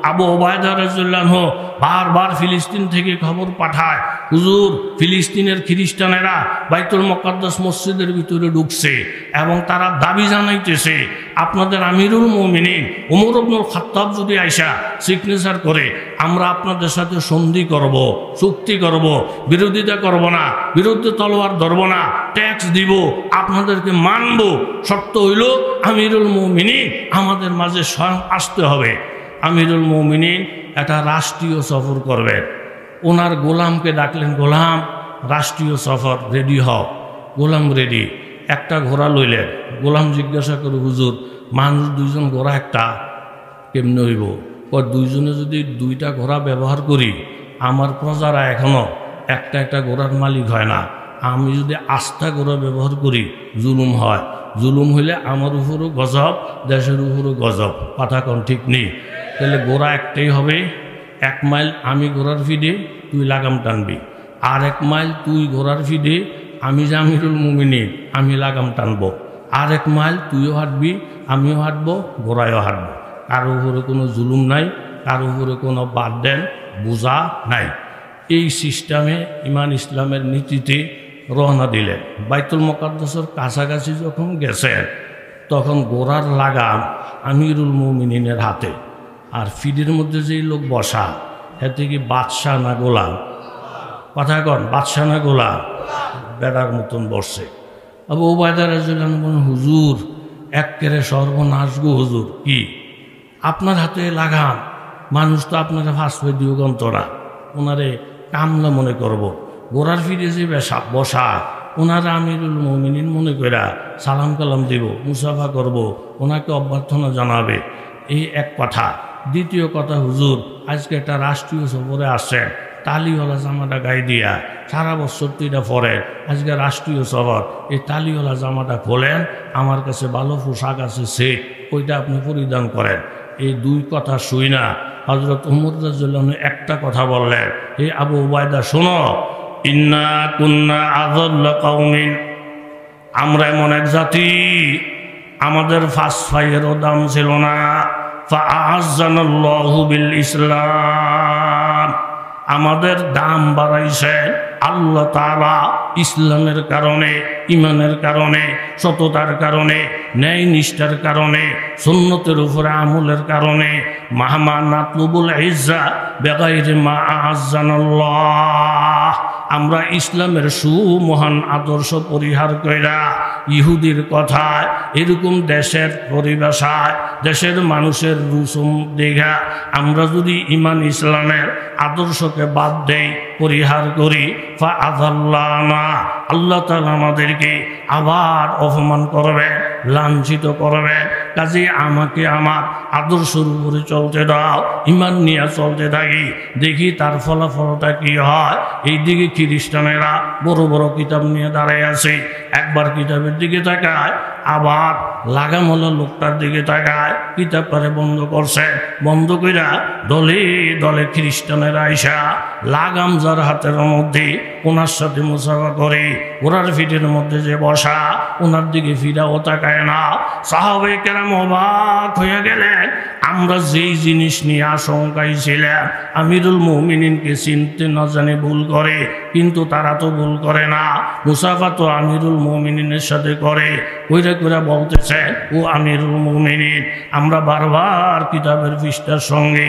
আবু ওবায়দা রাদিয়াল্লাহু আনহু বারবার ফিলিস্তিন থেকে খবর পাঠায়, হুজুর ফিলিস্তিনের খ্রিস্টানেরা বাইতুল মুকাদ্দাস মসজিদের ভিতরে ঢুকছে এবং তারা দাবি জানাইতেছে আপনাদের আমিরুল মুমিনিন ওমর ইবনুল খাত্তাব যদি আয়সা সিগনেচার করে আমরা আপনাদের সাথে সন্ধি করব, চুক্তি করব, বিরোধিতা করব না, বিরুদ্ধে তলোয়ার ধরব না, ট্যাক্স দিব, আপনাদেরকে মানব, শর্ত হইল আমিরুল মুমিনিন আমাদের মাঝে স্বয়ং আসতে হবে। আমিরুল মুমিনিন একটা রাষ্ট্রীয় সফর করবেন, ওনার গোলামকে ডাকলেন, গোলাম রাষ্ট্রীয় সফর রেডি হও। গোলাম রেডি, একটা ঘোড়া লইলেন। গোলাম জিজ্ঞাসা করে, হুজুর মানুষ দুইজন ঘোড়া একটা কেমনে হইব? দুইজনে যদি দুইটা ঘোড়া ব্যবহার করি আমার প্রজারা এখনো একটা একটা ঘোড়ার মালিক হয় না, আমি যদি আস্থা ঘোড়া ব্যবহার করি জুলুম হয়, জুলুম হইলে আমার উপরও গজব, দেশের উপরও গজব। কথা কোন ঠিক নেই? তাহলে ঘোড়া একটাই হবে, 1 মাইল আমি ঘোড়ার ফিডে তুই লাগাম টানবি, আর 1 মাইল তুই ঘোড়ার ফিডে আমি যে আমিরুল মুমিনিন আমি লাগাম টানবো, আর 1 মাইল তুইও হাঁটবি আমিও হাঁটবো ঘোড়ায়ও হাঁটবো। কারো উপরে কোনো জুলুম নাই, কারো উপরে কোনো বাদ দেন বোঝা নাই। এই সিস্টেমে ইমান ইসলামের নীতিতে রওনা দিলেন। বাইতুল মুকাদ্দাসের কাছাকাছি যখন গেছেন তখন ঘোড়ার লাগাম আমিরুল মুমিনিনের হাতে, আর ফিডের মধ্যে যেই লোক বসা এতে কি বাদশাহ না গোলাম? কথা কন, বাদশাহ না গোলাম? বেড়ার মতন বসছে। আবু ওবায়দা রাদিয়াল্লাহু আনহু বলেন, হুজুর এক্কেরে সর্বনাশ গো হুজুর। কি আপনার হাতে লাগাম? মানুষ তো আপনারা ফাঁসবে দিও গন্তরা, ওনারে কামলা মনে করব। গোড়ার ফিরে যে বসা ওনারা আমিরুল মুমিনিন মনে করা সালাম কালাম দিব, মুসাফা করব, ওনাকে অভ্যর্থনা জানাবে। এই এক কথা। দ্বিতীয় কথা, হুজুর আজকে একটা রাষ্ট্রীয় সফরে আসছেন, তালিওয়ালা জামাটা গায়ে দিয়া সারা বছর তো এটা পরেন, আজকে রাষ্ট্রীয় সফর, এই তালিওয়ালা জামাটা খোলেন, আমার কাছে ভালো পোশাক আছে সে ওইটা আপনি পরিধান করেন। এই দুই কথা শুই না হযরত ওমর রাদিয়াল্লাহু আনহু একটা কথা বললেন, হে আবু ওবায়দা শোনো, ইন্না কুন্না আযাল্লা কওমিন, আমরা এমন এক জাতি আমাদের ফাঁস ফাইয়েরও দাম ছিল না, ফাআযানাল্লাহু বিল ইসলাম, আমাদের দাম বাড়াইছে আল্লাহ তাআলা ইসলামের কারণে, ইমানের কারণে, সততার কারণে, ন্যায় নিষ্ঠার কারণে, সুন্নতের উপরে আমলের কারণে, মাহমা নাতলুবুল ইজ্জা বেগাইরে মা আযানাল্লাহ, আমরা ইসলামের সুমহান আদর্শ পরিহার কইরা ইহুদির কথায়, এরকম দেশের পরিভাষায়, দেশের মানুষের রুসুম দেখা আমরা যদি ইমান ইসলামের আদর্শকে বাদ দেই, পরিহার করি, ফাআযাল্লানা, আল্লাহ তাআলা আমাদেরকে আবার অপমান করবে, লাঞ্ছিত করবে। কাজে আমাকে আমার আদর্শের উপরে চলতে দাও, ইমান নিয়ে চলতে থাকি, দেখি তার ফলাফলটা কি হয়। এইদিকে খ্রিস্টানেরা বড় বড় কিতাব নিয়ে দাঁড়ায় আছে, একবার কিতাবের দিকে তাকায়, আবার লাগামওয়ালা লোকটার দিকে তাকায়, কিতাব পারে বন্ধ করছে, বন্ধ কইরা দলে দলে খ্রিস্টানেরা আইসা লাগাম যার হাতের মধ্যে ওনার সাথে মুসাফা করে, ওনার ফিটের মধ্যে যে বসা, ওনার দিকে ফিরাও তাকায় না। সাহাবায়ে কেরাম অবাক হয়ে গেলেন, আমরা যেই জিনিস নিয়ে আশঙ্কায় ছিলাম, আমিরুল মুমিনিনকে চিনতে না জানে ভুল করে, কিন্তু তারা তো ভুল করে না, মুসাফা তো আমিরুল মুমিনিনের সাথে করে। কইরা কইরা বলতেছে, ও আমিরুল মুমিনিন, আমরা বারবার কিতাবের পৃষ্ঠার সঙ্গে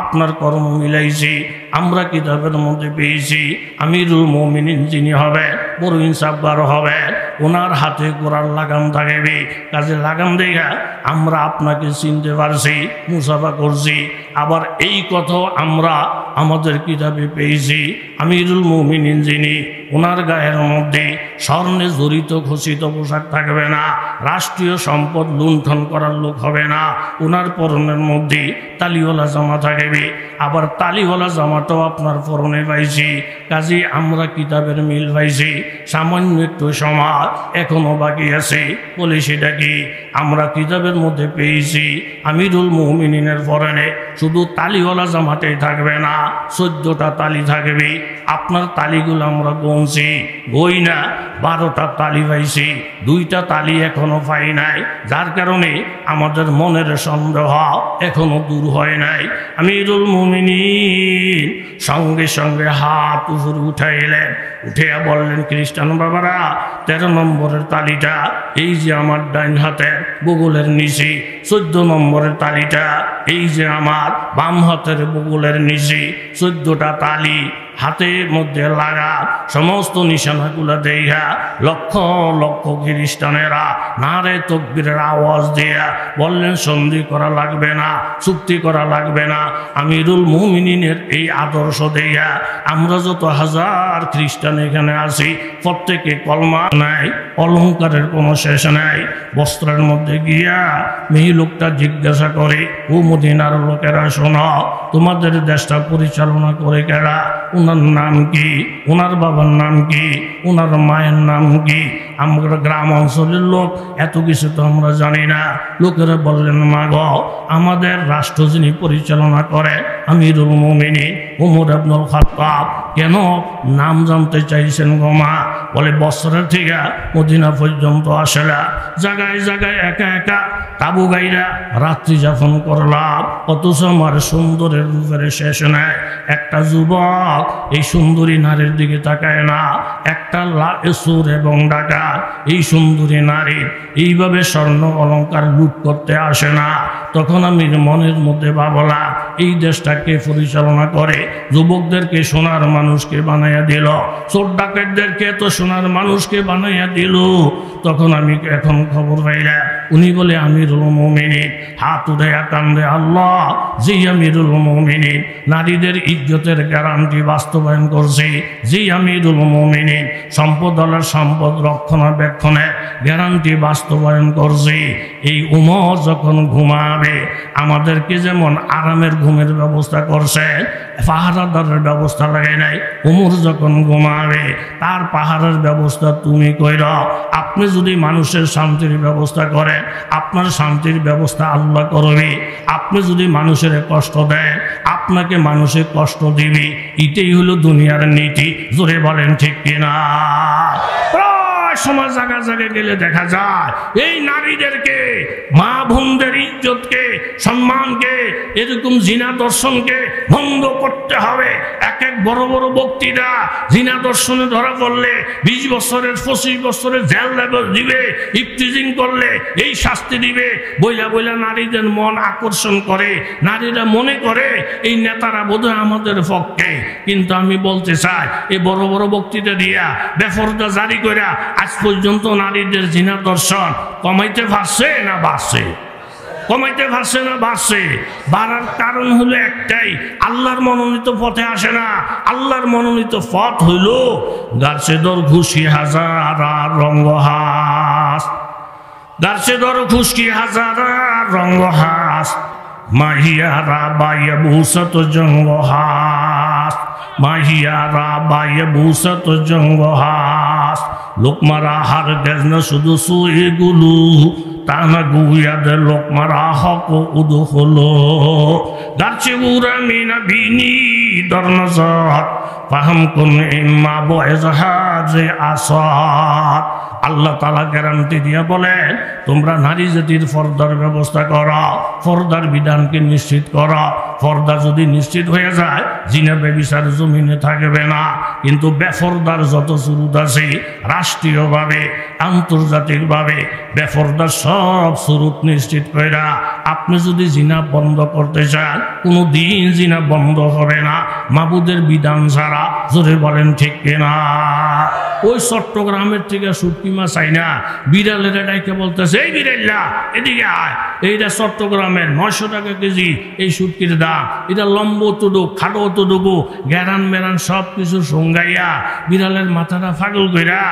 আপনার কর্ম মিলাইছি, আমরা কিতাবের মধ্যে পেয়েছি আমিরুল মুমিনিন যিনি হবে বড় ইনসাফগার হবে, ওনার হাতে কোরআন লাগাম থাকবে। কাজে লাগাম দেখা আমরা আপনাকে চিনতে পারছি, মুসাফা করছি। আবার এই কথা আমরা আমাদের কিতাবে পেয়েছি, আমিরুল মুমিনিন যিনি, ওনার গায়ের মধ্যে স্বর্ণে জড়িত খচিত পোশাক থাকবে না, রাষ্ট্রীয় সম্পদ লুণ্ঠন করার লোক হবে না, ওনার পরনের মধ্যে তালিওয়ালা জামা থাকবে। আবার তালিওয়ালা জামাটাও আপনার পরনে পাইছি। কাজে আমরা কিতাবের মিল পাইছি। সামান্য একটু সময় এখনো বাকি আছে, বলে সেটা কি, আমরা কিতাবের মধ্যে পেয়েছি আমিরুল মুমিনিনের পরনে শুধু তালিওয়ালা জামাটাই থাকবে না, 14টা তালি থাকবে। আপনার তালিগুলো আমরা গনছি, গই না, 12টা তালি পাইছি, 2টা তালি এখনো পাই নাই, যার কারণে আমাদের মনের সন্দেহ এখনো দূর হয় নাই। আমিরুল মুমিনিন সঙ্গে সঙ্গে হাত উপরে উঠাইলেন, উঠিয়া বললেন, খ্রিস্টান বাবারা, 13 নম্বরের তালিটা এই যে আমার ডাইন হাতের বগলের নিচে, 14 নম্বরের তালিটা এই যে আমার বাম হাতের বগলের নিচে, 14টা তালি হাতের মধ্যে লাগা সমস্ত নিশানাগুলো দেখা লক্ষ লক্ষ খ্রিস্টানেরা নারে তাকবীরের আওয়াজ দিয়া বললেন, সন্ধি করা লাগবে না, চুক্তি করা লাগবে না। আমিরুল মুমিনিনের এই আদর্শ দিয়া আমরা যত হাজার খ্রিস্টান এখানে আছি, প্রত্যেকে কলমা নাই, অলঙ্কারের কোনো শেষ নাই। বস্ত্রের মধ্যে গিয়া মেয়ে লোকটা জিজ্ঞাসা করে, ও মদিনার লোকেরা শোনো, তোমাদের দেশটা পরিচালনা করে কেরা? ওনার নাম কি? ওনার বাবার নাম কি? ওনার মায়ের নাম কি? আমরা গ্রাম অঞ্চলের লোক, এত কিছু তো আমরা জানি না। লোকেরা বললেন, মা গো, আমাদের রাষ্ট্র যিনি পরিচালনা করে আমিরুল মুমিনিন ওমর ইবনুল খাত্তাব। কেন নাম জানতে চাইছেন গো মা? বলে, বছরের থেকে মদিনা পর্যন্ত আসেলা, জায়গায় জায়গায় একা একা তাবু গাইরা রাত্রি যাপন করলাম, অথচ আমার সুন্দরের রূপের শেষ নাই। একটা যুবক এই সুন্দরী নারীর দিকে তাকায় না, একটা সুর এবং ডাকাত এই সুন্দরী নারীর এইভাবে স্বর্ণ অলঙ্কার লুট করতে আসে না। তখন আমি মনের মধ্যে ভাবলাম, এই দেশটাকে পরিচালনা করে যুবকদেরকে সোনার মানুষকে বানাইয়া দিল, চোর ডাকাতদেরকে তো সোনার মানুষকে বানাইয়া দিল। তখন আমি এখন খবর পাইলাম, উনি বলে আমিরুল মুমিনিন, হাত উঠাইয়া কান্দে, আল্লাহ, যে আমিরুল মুমিনিন নারীদের ইজ্জতের গ্যারান্টি বাস্তবায়ন করছে, যে আমিরুল মুমিনিন সম্পদ আলার সম্পদ রক্ষণাবেক্ষণের গ্যারান্টি বাস্তবায়ন করছে, এই উমর যখন ঘুমাবে আমাদেরকে যেমন আরামের ঘুমের ব্যবস্থা করছে, পাহারাদারের ব্যবস্থা লাগে নাই, উমর যখন ঘুমাবে তার পাহারার ব্যবস্থা তুমি কইর। আপনি যদি মানুষের শান্তির ব্যবস্থা করেন, আপনার শান্তির ব্যবস্থা আল্লাহ করবে। আপনি যদি মানুষের কষ্ট দেন, আপনাকে মানুষের কষ্ট দিবে। এটাই হলো দুনিয়ার নীতি। জোরে বলেন ঠিক কিনা? সময় জায়গা জায়গায় গেলে দেখা যায় এই নারীদেরকে, মা বোনদের ইজ্জতকে, সম্মানকে, এরকম জিনা দর্শনকে বন্ধ করতে হবে। এক এক বড় বড় বক্তৃতা জিনা দর্শনে ধরা পড়লে 20 বছরের 25 বছরের জেল দিবে, ইফটিজিং করলে এই শাস্তি দিবে, বইলা বইলা নারীদের মন আকর্ষণ করে। নারীরা মনে করে এই নেতারা বোধহয় আমাদের পক্ষে। কিন্তু আমি বলতে চাই, এই বড় বড় বক্তৃতা দিয়া বেফরদা জারি করে আজ পর্যন্ত নারীদের জিনা দর্শন কমাইতে পারছে না বাড়ছে? কমাইতে পারছে না বাড়ছে? বাড়ার কারণ হলো একটাই, আল্লাহর মনোনীত পথে আসে না। আল্লাহর মনোনীত পথ হইল গাছে দর ঘুষি হাজার রঙ্গহাস, গাছে দর ঘুষি হাজার রঙ্গহাস, মাহিয়ারা বাইয়া ভূষত জঙ্গহাস, মাহিয়ারা বাইয়া ভূষত জঙ্গহাস। লোকমারা হার গেজ না শুধু সুই গুলু, তানা গুয়াদের লোকমারা হক উদু হলো। গাছে উড়া মিনা বিনি দরনজত ফাহাম কোন ইম্মা বয়জহাজে আসাদ। আল্লাহ তাআলা গ্যারান্টি দিয়ে বলেন, তোমরা নারী জাতির পর্দার ব্যবস্থা করো, পর্দার বিধানকে নিশ্চিত করো। পর্দা যদি নিশ্চিত হয়ে যায়, জিনা ব্যভিচার জমিনে থাকবে না। কিন্তু বেপরদার যত সুরুত আছে রাষ্ট্রীয়ভাবে, আন্তর্জাতিকভাবে বেপরদার সব সুরুত নিশ্চিত কইরা আপনি যদি জিনা বন্ধ করতে চান, কোনো দিন জিনা বন্ধ হবে না মাবুদের বিধান ছাড়া। জোরে বলেন ঠিক কিনা? ওই চট্টগ্রামের থেকে শুটকি মাছ আই না, বিড়ালের ডাইকে বলতেছে, এই বিড়াল্লা এদিকে আয়, এইটা চট্টগ্রামের 900 টাকা কেজি এই শুটকির দাম। এটা লম্ব তুডুক, খাটো তুডুকু, গ্যারান মেরান সব কিছু সঙ্গাইয়া বিড়ালের মাথাটা ফাগল কইরা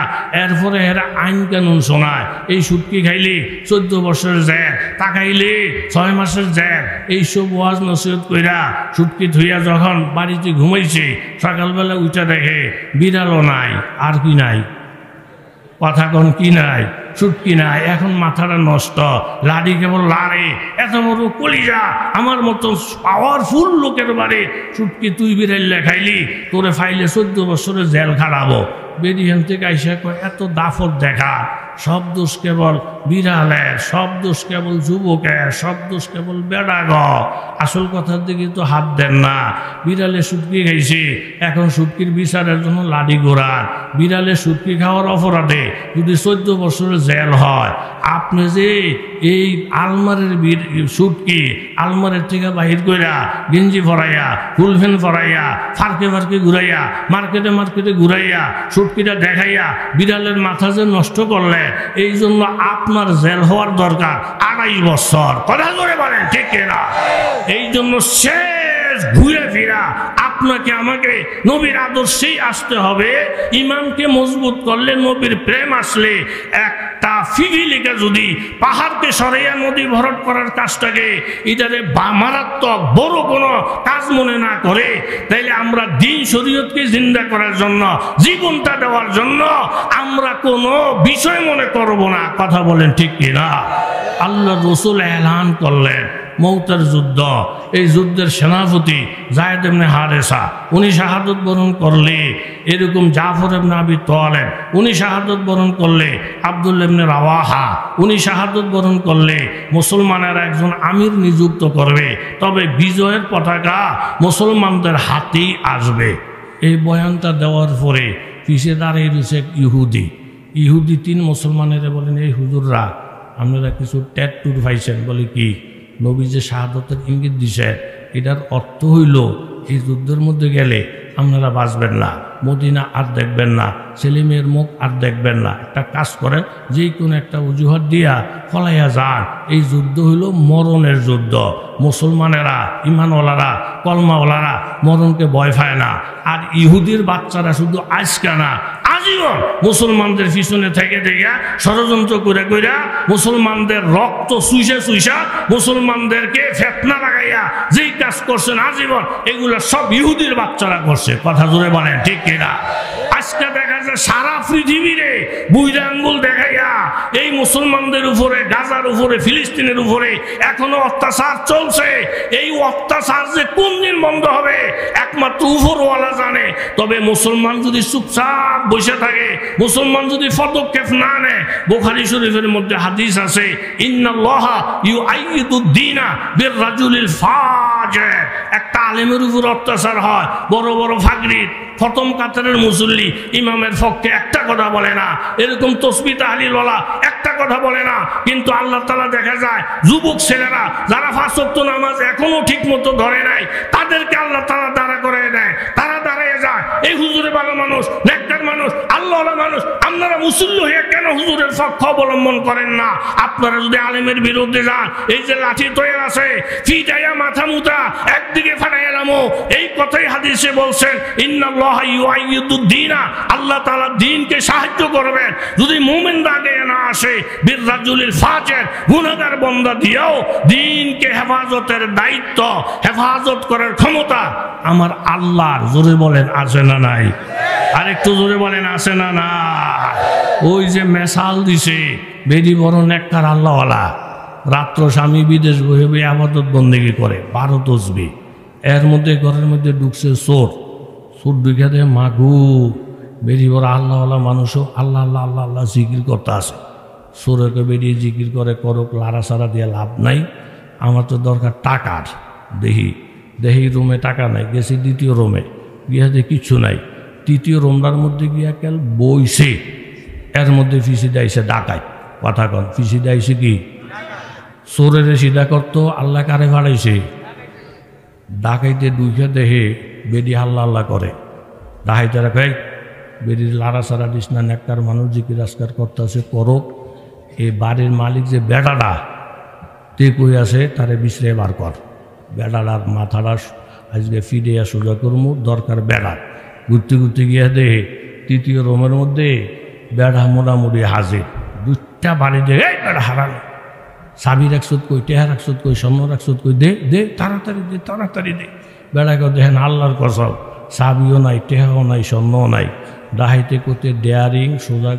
এরপরে এরা আইন কানুন শোনায়। এই শুটকি খাইলে 14 বছরের জেল, তাকাইলে 6 মাসের জেল। এইসব ওয়াজ নসিহত কইরা শুটকি ধুইয়া যখন বাড়িতে ঘুমাইছে, সকালবেলা উঠে দেখে বিড়ালও নাই, আর কি নাই, কথা কন কি নাই, শুটকি নাই। এখন মাথাটা নষ্ট, লাড়ি কেবল লাড়ে। এত বড় কলিজা আমার মতো পাওয়ারফুল লোকের বাড়ি শুটকি তুই বিড়াইলে খাইলি, তোরে ফাইলে 14 বছরের জেল খাড়াবো। বেরিয়ান থেকে আইসা কয়, এত দাফত দেখা, সব দোষ কেবল বিড়ালের, সব দোষ কেবল যুবকের, সব দোষ কেবল বেড়াগ। আসল কথার দিকে তো হাত দেন না। বিড়ালে শুটকি খাইছে, এখন শুটকির বিচারের জন্য লাডি গোড়ান। বিড়ালে শুটকি খাওয়ার অপরাধে যদি 14 বছরের জেল হয়, আপনি যে এই আলমারের শুটকি আলমারের থেকে বাহির কইরা গেঞ্জি ফরাইয়া, ফুলফেন ফরাইয়া, ফারকে ফারকে ঘুরাইয়া, মার্কেটে মার্কেটে ঘুরাইয়া শুটকিটা দেখাইয়া বিড়ালের মাথা যে নষ্ট করলে, এই জন্য আপনার জেল হওয়ার দরকার 28 বছর। কথা করে বলেন ঠিক কিনা? এই জন্য শেষ ঘুরে ফিরা আপনাকে আমাকে নবীর আদর্শেই আসতে হবে। ইমানকে মজবুত করলে, নবীর প্রেম আসলে, একটা ফিভিলিকে যদি পাহাড়কে সরাইয়া নদী ভরট করার কাজটাকে এটারে মারাত্মক বড় কোনো কাজ মনে না করে, তাইলে আমরা দিন শরীয়তকে জিন্দা করার জন্য, জীবনটা দেওয়ার জন্য আমরা কোনো বিষয় মনে করব না। কথা বলেন ঠিক কিনা? আল্লাহ রসুল এলান করলেন মৌতের যুদ্ধ। এই যুদ্ধের সেনাপতি যায়েদ ইবনে হারেসা, উনি শাহাদত বরণ করলে, এরকম জাফর ইবনে আবি তালেব উনি শাহাদত বরণ করলে, আব্দুল্লাহ ইবনে রাওয়াহা উনি শাহাদত বরণ করলে, মুসলমানেরা একজন আমির নিযুক্ত করবে, তবে বিজয়ের পতাকা মুসলমানদের হাতেই আসবে। এই বয়ানটা দেওয়ার পরে পিছিয়ে দাঁড়িয়ে রয়েছে এক ইহুদি। ইহুদি 3 মুসলমানেরা বলেন, এই হুজুররা আপনারা কিছু ট্যাটুর পাইছেন? বলে কি? নবী যে শাহাদতের ইঙ্গিত দিছে, এটার অর্থ হইল এই যুদ্ধের মধ্যে গেলে আপনারা বাঁচবেন না, মদিনা আর দেখবেন না, ছেলে মেয়ের মুখ আর দেখবেন না। একটা কাজ করেন, যে কোনো একটা অজুহাত দিয়া ফলাইয়া যান। এই যুদ্ধ হইল মরণের যুদ্ধ। মুসলমানেরা, ইমানওয়ালারা, কলমাওয়ালারা মরণকে ভয় পায় না। আর ইহুদির বাচ্চারা শুধু আজকে না, আজীবন মুসলমানদের পিছনে থেকে থেকে ষড়যন্ত্র করে কইরা মুসলমানদের রক্ত চুইসা চুইসা মুসলমানদেরকে ফেতনা লাগাইয়া যেই কাজ করছেন আজীবন, এগুলো সব ইহুদির বাচ্চারা করছে। কথা জোরে বলেন ঠিক কিনা? আজকে দেখা যায় একটা সারা পৃথিবীরে বুইরা আঙ্গুল দেখাইয়া এই মুসলমানদের উপরে, গাজার উপরে, ফিলিস্তিনের উপরে এখনো অত্যাচার চলছে। এই অত্যাচার যে কোন দিন বন্ধ হবে একমাত্র উপরওয়ালা জানে। তবে মুসলমান যদি চুপচাপ বসে থাকে, মুসলমান যদি পদক্ষেপ না নেয়, বুখারী শরীফের মধ্যে হাদিস আছে, ইন্নাল্লাহা ইউআইয়িদুদ-দীনা বির-রাজুলিল ফাজির। একটা আলেমের উপর অত্যাচার হয়, বড় বড় ফাকরিদ প্রথম কাতারের মুসল্লি ইমামের পক্ষে একটা কথা বলে না, এরকম তসবিহ তাহলিলওয়ালা একটা কথা বলে না, কিন্তু আল্লাহ তাআলা দেখা যায় যুবক ছেলেরা যারা 5 ওয়াক্ত নামাজ এখনো ঠিক মতো ধরে নাই, তাদেরকে আল্লাহ তাআলা দাঁড়া করে দেয়, তারা দাঁড়িয়ে যায়। এই হুজুরে ভালো মানুষ, নেককার মানুষ, আল্লাহওয়ালা মানুষ, আপনারা মুসল্লি হয়ে কেন হুজুরের পক্ষ অবলম্বন করেন না? আপনারা যদি আলেমের বিরুদ্ধে যান, এই যে লাঠি তৈরি আছে ফিটাইয়া মাথা মুতা একদিকে ফাটাইয়া নামো, এই কথাই হাদিসে বলছেন, ইন্নাল্লাহা ইউআইয়িদুদ-দীনা, আল্লাহ তাআলা দ্বীনকে সাহায্য করবেন যদি মুমিন আগে না আসে। বির-রাজুলিল ফাজির, গুনাহগার বান্দা দিয়েও দ্বীনকে হেফাজতের দায়িত্ব, হেফাজত করার ক্ষমতা আমার আল্লাহর। জোরে বলেন আছে না নাই? আর একটু জোরে বলেন আছে না না? ওই যে মেসাল দিছে বেরি বড় নেককার আল্লাহওয়ালা, রাত্র স্বামী বিদেশ বসে ইবাদত বন্দেগী করে 12 তসবিহ, এর মধ্যে ঘরের মধ্যে ঢুকছে চোর, চোর ঢুকে দেয় মাগু বেরি বড় আল্লাহওয়ালা মানুষও আল্লাহ আল্লাহ আল্লাহ আল্লাহ জিকির করতে আসে। চোরকে বেরিয়ে জিকির করে, করুক, লাড়াছাড়া দিয়ে লাভ নাই, আমার তো দরকার টাকার। দেহি রুমে টাকা নাই, গেছি দ্বিতীয় রুমে, গিয়া দেখি কিচ্ছু নাই। তৃতীয় রুমটার মধ্যে গিয়া কেল বইছে, এর মধ্যে ফিসি দেয়ছে ডাকাই। কথা কন, ফিসি দেয়ছে কি? চোরের সিধা করতো, আল্লাহ কারে ভাড়াইছে? ডাকাইতে দুইখে দেহে বেডি আল্লাহ আল্লাহ করে, ডাকাইতে রাখাই বেডির লাড়াছাড়া দিস না, নেককার মানুষ জিকির আজকার করতে আছে, করুক। এই বাড়ির মালিক যে বেড়াটা তে কই আছে, তারে বিশ্রে বার কর, বেড়াটার মাথাটা আজকে ফিরে সোজা করমু, দরকার বেড়া। ঘুরতে ঘুরতে গিয়ে দেহে তৃতীয় রুমের মধ্যে বেড়া মোটামুটি হাজির। 2টা বাড়ি দে, এই বেড়া হারানো, চাবি রাখছত কই, টেহা রাখছত কই, স্বর্ণ রাখছত কই, দে দে তাড়াতাড়ি দে, তাড়াতাড়ি দে। বেড়াকে দেখেন আল্লাহর কসম, চাবিও নাই, টেহাও নাই, স্বর্ণও নাই। ডাহাইতে করতে ডেয়ারিং সোজা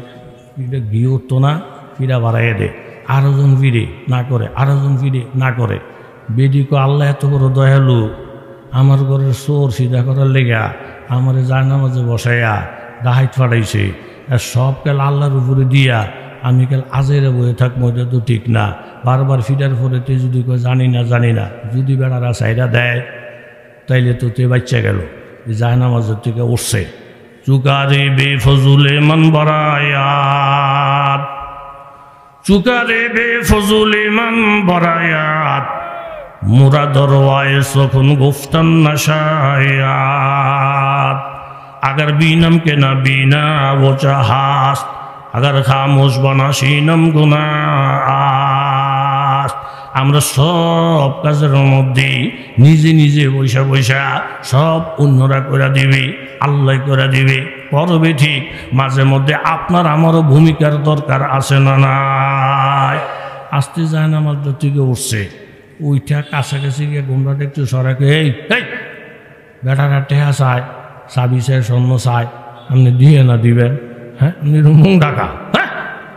গিয়ে উঠতো না, ফিরা বাড়াইয়ে দে, আরো জন ফিরে না করে, আরো জন ফিরে না করে। বেডিকে আল্লাহ এত বড় দয়ালু, আমার ঘরের চোর সিধা করার লেগা আমার জায়নামাজে বসাইয়া ডাহাইত ফাটাইছে। আর সব কাল আল্লাহর উপরে দিয়া আমি কাল আজেরে বয়ে থাকবো, এটা তো ঠিক না। বারবার ফিডার পরেতে যদি কয় জানি না জানি না, যদি বেড়ারা চাইরা দেয় তাইলে তো তে বাচ্চা গেল, জায়নামাজের থেকে উঠছে। চুকারে বেফজুলে মান বরায়াত, চুকারে বেফজুলে মান বরায়াত, মুরাদর ওয়াইস যখন গুফতান নশায়াত। अगर बीनम के ना बीना वो चाहास, अगर खामोश बना शीनम गुनाह। আমরা সব কাজের মধ্যে নিজে নিজে বৈশা বৈশা সব অন্যরা করে দিবে, আল্লাহ করে দিবে, করবে ঠিক। মাঝে মধ্যে আপনার আমারও ভূমিকার দরকার আছে না নাই? আসতে যায় না, আমার থেকে উঠছে, ওইটা কাছাকাছি গিয়ে গোমরাটা একটু সরাকে, এই বেটারা টেহা চায়, চাবি চায়, স্বর্ণ চায়, আপনি দিয়ে না দিবেন? হ্যাঁ, আপনি মুখ ডাকা, হ্যাঁ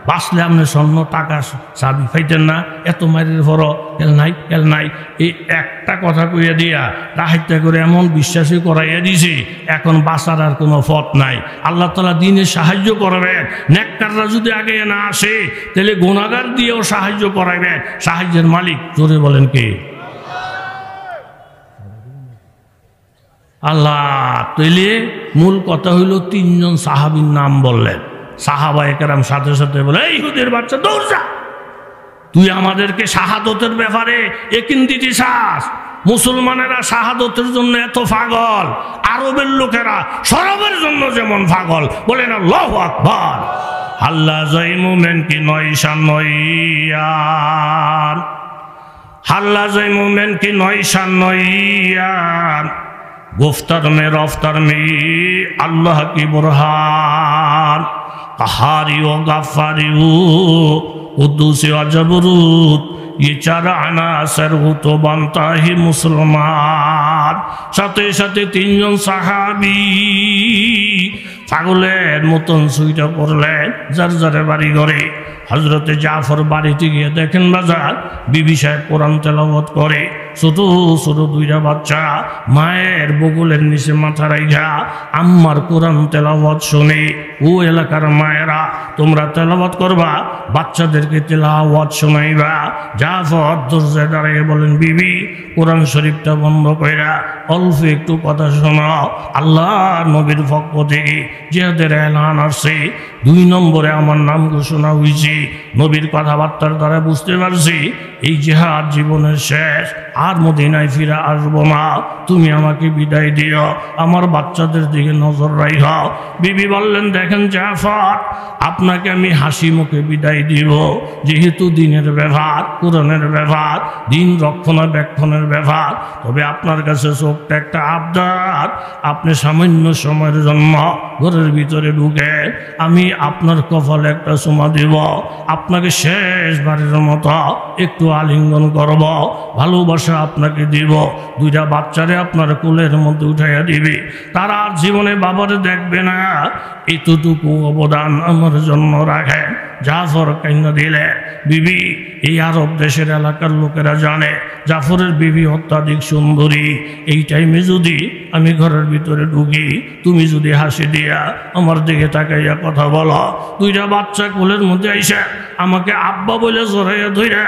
বাঁচলে আপনি স্বর্ণ টাকা চাবি পাইতেন না, এত মাইরের পর এল নাই এল নাই। এই একটা কথা কইয়া দিয়া রাহিত্যা করে এমন বিশ্বাসী করাইয়া দিছি, এখন বাঁচার আর কোনো পথ নাই। আল্লাহ তাআলা দিনে সাহায্য করবেন। নেককাররা যদি আগে না আসে তাহলে গুনাহগার দিয়েও সাহায্য করাইবেন। সাহায্যের মালিক জোরে বলেন কে? আল্লাহ। তাইলে মূল কথা হইল 3 জন সাহাবীর নাম বললেন। সাহাবায়ে কেরাম সাথে সাথে বলে, এই ইহুদির বাচ্চা দৌড় যা, তুই আমাদেরকে শাহাদতের ব্যাপারে একিন দিতে চাস? মুসলমানেরা শাহাদতের জন্য এত পাগল, আরবের লোকেরা শরাবের জন্য যেমন পাগল। বলেন আল্লাহু আকবার। আল্লাহ জয় মুমিন কি নয় শানইয়ান, আল্লাহ জয় মুমিন কি নয় শানইয়ান, गुफ्तर में रफ्तार में अल्लाह की बुरहान, कहारी व गफ्फारी कुद्दूसी व जबरूत ये चार अनासर हो तो बनता ही मुसलमान। साथे साथे तीनजन साहाबी पागलेर मतन सुइटा पड़लेन जार जारे बाड़ी घरे। हजरते जाफर बाड़ीते गिये देखें बाजार बीबी साहेब कुरान तेलावत करे। ছোট ছোট দুইটা বাচ্চা মায়ের বগলের নিচে মাথা রাইখা আম্মার কোরআন তেলাওয়াত শুনে। ও এলাকার মায়েরা তোমরা তেলাওয়াত করবা, বাচ্চাদেরকে তেলাওয়াত শোনাইবা। জাফর দরজায় দাঁড়িয়ে বলেন, বিবি কোরআন শরীফটা বন্ধ কইরা অল্প একটু কথা শোনাও। আল্লাহ নবীর পক্ষ থেকে জিহাদের এলান আসছে। 2 নম্বরে আমার নাম ঘোষণা হয়েছে। নবীর কথাবার্তার দ্বারা বুঝতে পারছি এই জিহাদ জীবনের শেষ, আর মদিনায় ফিরে আসবো না। তুমি আমাকে বিদায় দিও, আমার বাচ্চাদের দিকে নজর রাখো। বিবি বললেন, দেখেন জাফর, আপনাকে আমি হাসি মুখে বিদায় দিব, যেহেতু দিনের ব্যাপার, কোরআনের ব্যাপার, দিন রক্ষণাবেক্ষণের ব্যাপার। তবে আপনার কাছে ছোট্ট একটা আবদার, আপনি সামান্য সময়ের জন্য ঘরের ভিতরে ঢুকে আমি আপনার কপালে একটা চুমা দিব, আপনাকে শেষবারের মতো একটু আলিঙ্গন করব, ভালোবাসা আপনাকে দিব। 2টা বাচ্চারে আপনার কোলের মধ্যে উঠাইয়া দিবে। তারা আর জীবনে বাবারে দেখবে না, এতটুকু অবদান আমার জন্য রাখে। জাফর কান্না দিলে। বিবি এই আরব দেশের এলাকার লোকেরা জানে জাফরের বিবি অত্যাধিক সুন্দরী। এই টাইমে যদি আমি ঘরের ভিতরে ঢুকি, তুমি যদি হাসি দিয়া আমার দিকে তাকাইয়া কথা বলো, 2টা বাচ্চা কোলের মধ্যে আইসা আমাকে আব্বা বলে জড়াইয়া ধইরা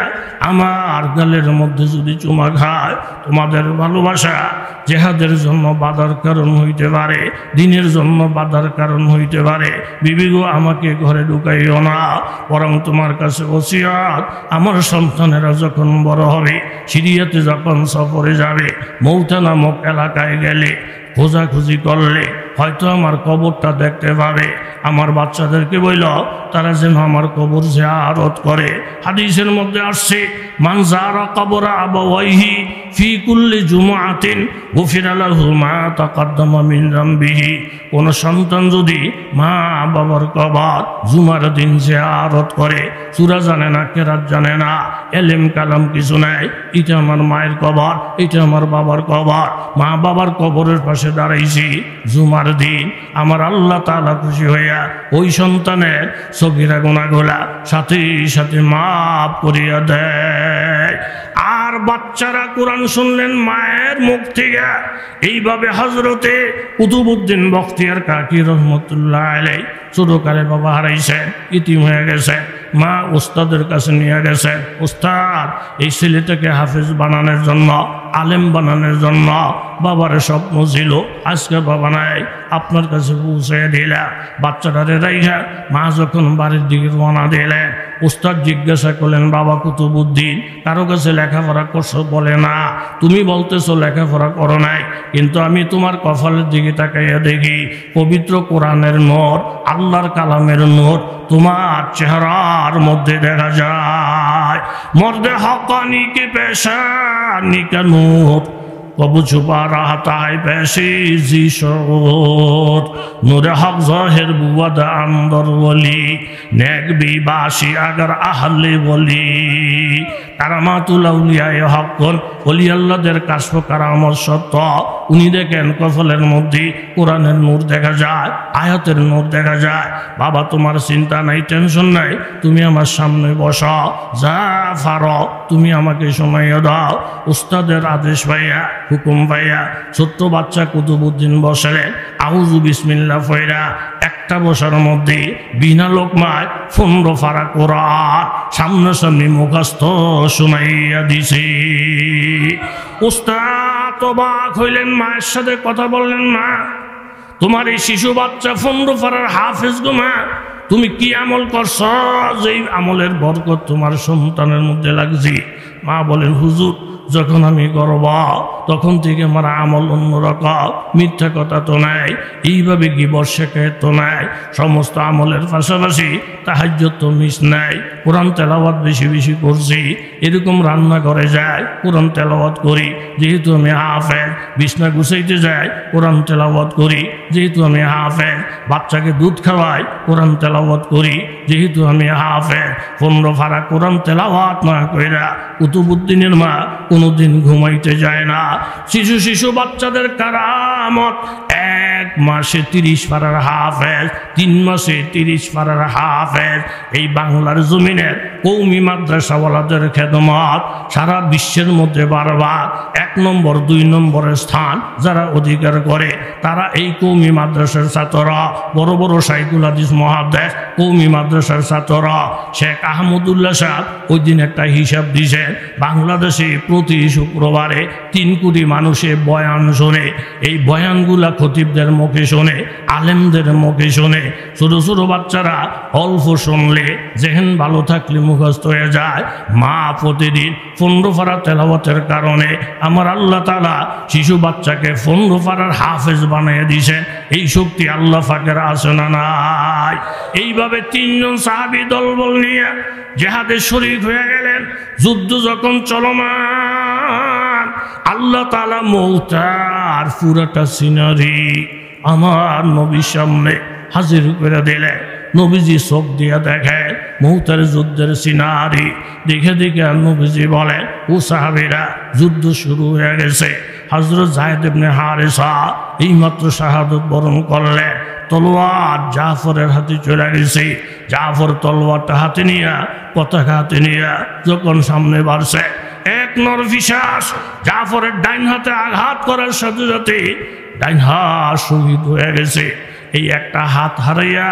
আমার গালের মধ্যে যদি চুমা খায়, তোমাদের ভালোবাসা জেহাদের জন্য বাধার কারণ হইতে পারে, দিনের জন্য বাধার কারণ হইতে পারে। বিবি গো, আমাকে ঘরে ঢুকাইও না, বরং তোমার কাছে ওসিয়ত, আমার সন্তানেরা যখন বড় হবে, সিরিয়াতে যখন সফরে যাবে, মৌতা নামক এলাকায় গেলে খোঁজাখুঁজি করলে হয়তো আমার কবরটা দেখতে পাবে। আমার বাচ্চাদেরকে বইল তারা যেন আমার কবর জিয়ারত করে। হাদিসের মধ্যে আসছে, মান যারা কবর আবাওয়াইহি ফি কুল্লি জুমআতিন গুফিরা লাহু মা তাকদ্দামা মিন যামবিহি। কোন সন্তান যদি মা বাবার কবর জুমার দিন জিয়ারত করে, সূরা জানে না, কেরাত জানে না, এলেম কালাম কিছু নাই, এটা আমার মায়ের কবর, এটা আমার বাবার কবর, মা বাবার কবরের পাশে দাঁড়াইছি জুমার দিন, আমার আল্লাহ তাআলা খুশি হইয়া ওই সন্তানের সগীরা গুনাহগুলা সাথে সাথে মাফ করিয়া দেয়। আর বাচ্চারা কোরআন শুনলেন মায়ের মুখ থেকে। এইভাবে হযরতে কুতুবউদ্দিন বখতিয়ার কাকি রহমতুল্লাহ আলাইহি ছোটকালে বাবা হারাইছেন, ইতিম হয়ে গেছে। মা উস্তাদের কাছে নিয়ে গেছেন, উস্তাদ এই ছেলেটাকে হাফেজ বানানোর জন্য, আলেম বানানোর জন্য বাবার স্বপ্ন ছিল, আজকে বাবা নাই, আপনার কাছে পৌঁছে দিলা। বাচ্চাটারে রাইখা মা যখন বাড়ির দিকে রওনা দিলেন, উস্তাদ জিজ্ঞাসা করলেন, বাবা কুতুবউদ্দিন কারো কাছে লেখাপড়া করছো? বলে না। তুমি বলতেছো লেখাপড়া করো নাই, কিন্তু আমি তোমার কপালের দিকে তাকাইয়া দেখি পবিত্র কোরআনের নূর, আল্লাহর কালামের নূর তোমার চেহারার মধ্যে দেখা যায়। মর্দে হকানি কে পেশানি কা নূর কবু ছুপা রাহতা है पैसे जी शोर नूर हक ज़ाहिर बुवद अंदर वली नेक भी बाशी अगर आहले वली কারামাতুল আউলিয়া হকন ওলি আল্লাহদের কাশফ কারামত সত্য। উনি দেখেন কফলের মধ্যে কোরআনের নূর দেখা যায়, আয়াতের নূর দেখা যায়। বাবা তোমার চিন্তা নাই, টেনশন নাই, তুমি আমার সামনে বসো, যা পারো তুমি আমাকে শোনাইয়া দাও। উস্তাদের আদেশ পাইয়া, হুকুম পাইয়া ছোট্ট বাচ্চা কুতুবউদ্দিন বসলেন। আউযু বিসমিল্লাহ পড়া একটা বসার মধ্যে বিনা লোকমায় 15 পারা কোরআন সামনাসামনি মুখস্থ শুনাইয়া দিছে। উস্তাদ অবাক হইলেন, মায়ের সাথে কথা বললেন, মা তোমার এই শিশু বাচ্চা 15 পারার হাফেজ গো মা, তুমি কি আমল করছ যে আমলের বরকত তোমার সন্তানের মধ্যে লাগছে? মা বলেন, হুজুর যখন আমি গর্ব তখন থেকে আমার আমল অন্যরকম, মিথ্যা কথা তো নাই, এইভাবে গীবত শেখায় তো নাই, সমস্ত আমলের পাশাপাশি তাহাজ্জুদ তো মিস নাই, কোরআন তেলাওয়াত বেশি বেশি করছি, এরকম রান্না করে যায় কোরআন তেলাওয়াত করি, যেহেতু আমি হাফেজ। বিছনা গুছাইতে যাই কোরআন তেলাওয়াত করি, যেহেতু আমি হাফেজ। বাচ্চাকে দুধ খাওয়াই কোরআন তেলাওয়াত করি, যেহেতু আমি হাফেজ। 15 পারা কোরআন তেলাওয়াত না কইরা কুতুবউদ্দিনের মা কোনোদিন ঘুমাইতে যায় না। শিশু বাচ্চাদের কারামত, 1 মাসে 30 পারার হাফেজ, 3 মাসে 30 পারার হাফেজ। এই বাংলার জমিনের কৌমি মাদ্রাসাওয়ালাদের খেদমত সারা বিশ্বের মধ্যে বারবার 1 নম্বর 2 নম্বরের স্থান যারা অধিকার করে তারা এই কৌমি মাদ্রাসার ছাত্ররা। বড় বড় শাইখুল হাদিস মুহাদ্দিস কৌমি মাদ্রাসার ছাত্ররা। শেখ আহমদুল্লাহ সাহেব ওই দিন একটা হিসাব দিয়েছেন, বাংলাদেশে প্রতি শুক্রবারে 3 কোটি মানুষে বয়ান শোনে। এই বয়ানগুলা খতিবদের মুখে শোনে, আলেমদের মুখে শোনে। ছোট ছোট বাচ্চারা অল্প শুনলে জেহেন ভালো থাকলে মুখস্থ হয়ে যায়। মা প্রতিদিন 15 পারা তেলাওয়াতের কারণে আমার আল্লাহ তাআলা শিশু বাচ্চাকে 15 পারার হাফেজ বানিয়ে দিয়েছেন। এই শক্তি আল্লাহ পাকের আছে না নাই? এইভাবে 3 জন সাহাবী দলবল নিয়ে জিহাদে শরীক হয়ে গেলেন। যুদ্ধ যখন চলমান, আল্লাহ তাআলা মওতার পুরাটা সিনারি আমার নবীর সামনে হাজির করে দিলেন। নবীজি চোখ দিয়া দেখে মওতার যুদ্ধের সিনারি। দেখে দেখে নবীজি বলেন, ও সাহাবীরা, যুদ্ধ শুরু হয়ে গেছে। হযরত যায়েদ ইবনে হারেসা এইমাত্র শাহাদত বরণ করলেন। তলোয়ার জাফরের হাতে চলে গেছে। জাফর তলোয়ারটা হাতে নিয়ে, পতাকা হাতে নিয়ে যখন সামনে বাড়ছে, 1 নরপিশাচ জাফরের ডাইন হাতে আঘাত করার সাথে সাথে ডাইন হাত শহীদ হয়ে গেছে। এই একটা হাত হারাইয়া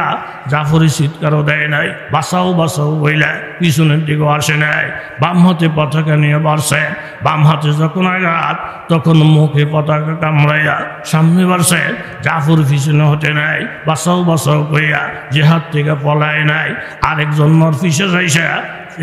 জাফরি চিৎকারও দেয় নাই, বাঁচাও বাঁচাও বইলা পিছনের দিকেও আসে নাই। বাম হাতে পতাকা নিয়ে বাড়ছে। বাম হাতে যখন আঘাত তখন মুখে পতাকা কামড়াইয়া সামনে বাড়ছে। জাফর পিছনে হতে নাই, বাঁচাও বাঁচাও কইয়া জিহাদ থেকে পলায় নাই। আরেকজন নরপিশাচ আইসা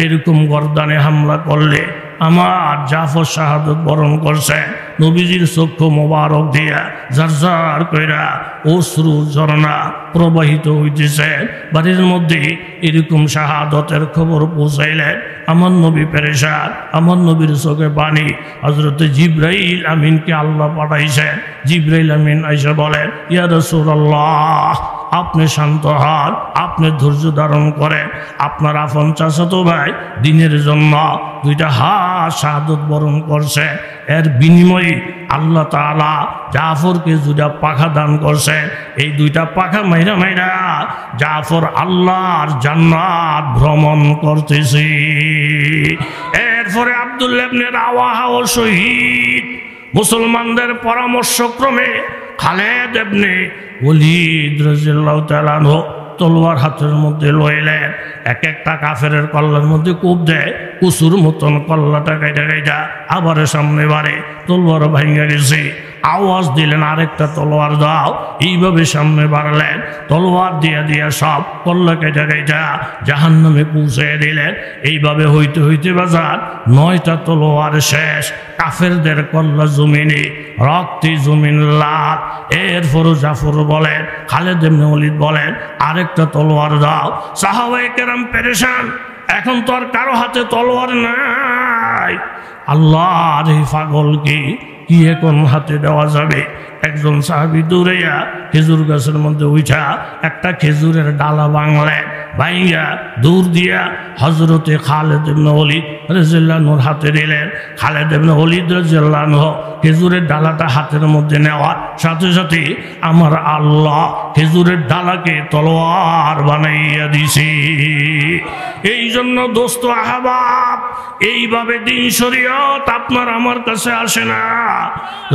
এরকম গর্দানে হামলা করলে আমার জাফর শাহাদত বরণ করছে। নবীজির চক্ষু মোবারক দিয়া ঝরঝর কইরা অশ্রু ঝরনা প্রবাহিত হইতেছে। বাড়ির মধ্যে এরকম শাহাদতের খবর পৌঁছাইলেন। আমার নবী পেরেশান, আমার নবীর চোখে পানি। হযরত জিবরাইল আমিনকে আল্লাহ পাঠাইছেন। জিবরাইল আমিন আইসা বলেন, ইয়া রাসূলুল্লাহ, আপনি শান্ত হন, আপনি ধৈর্য ধারণ করেন। আপনার আপন চাচাতো ভাই দিনের জন্য 2টা হাত শাহাদত বরণ করছে। এর বিনিময়ে আল্লাহ তাআলা জাফরকে 2টা পাখা দান করছে। এই 2টা পাখা মাইরা মাইরা জাফর আল্লাহর জান্নাত ভ্রমণ করতেছে। এরপরে আব্দুল্লাহ ইবনে রাওয়াহা ও শহীদ। মুসলমানদের পরামর্শক্রমে খালেদ ইবনে ওলীদ রাদিয়াল্লাহু তাআলা আনহু তলোয়ার হাতের মধ্যে লইলেন। একটা কাফেরের কল্লার মধ্যে কূপ দেয়, কুসুর মতন কল্লাটা কাইটা কাইটা আবার সামনে বাড়ে। তলোয়ার ভাঙা গেছে। আওয়াজ দিলেন, আরেকটা তলোয়ার দাও। এইভাবে সামনে বাড়লেন। তলোয়ার দিয়া দিয়া সব কল্লা কাইটা কাইটা জাহান্নামে পৌঁছে দিলেন। এইভাবে হইতে হইতে বাজার 9টা তলোয়ার শেষ। কাফেরদের কল্লা জমিনে, রক্তে জমিন লাল। এরপরও জাফর বলেন, খালেদ ইবনে ওলীদ বলেন, আরেকটা তলোয়ার দাও। সাহাবায়ে কেরাম পেরেশান, এখন তো আর কারো হাতে তলোয়ার নাই। আল্লাহর এই পাগলকে কি এখন হাতে দেওয়া যাবে? একজন সাহাবী দৌড়াইয়া খেজুর গাছের মধ্যে উঠা একটা খেজুরের ডালা ভাঙলেন। ভাইয়া দৌড় দিয়া হযরতে খালেদ ইবনে ওলীদ রাদিয়াল্লাহু আনহুর হাতে দিলেন। খালেদ ইবনে ওলীদ রাদিয়াল্লাহু আনহু খেজুরের ডালাটা হাতের মধ্যে নেওয়ার সাথে সাথে আমার আল্লাহ খেজুরের ডালাকে তলোয়ার বানাইয়া দিছে। এই জন্য দোস্ত আহবাব, এইভাবে দিন শরীয়ত আপনার আমার কাছে আসে না।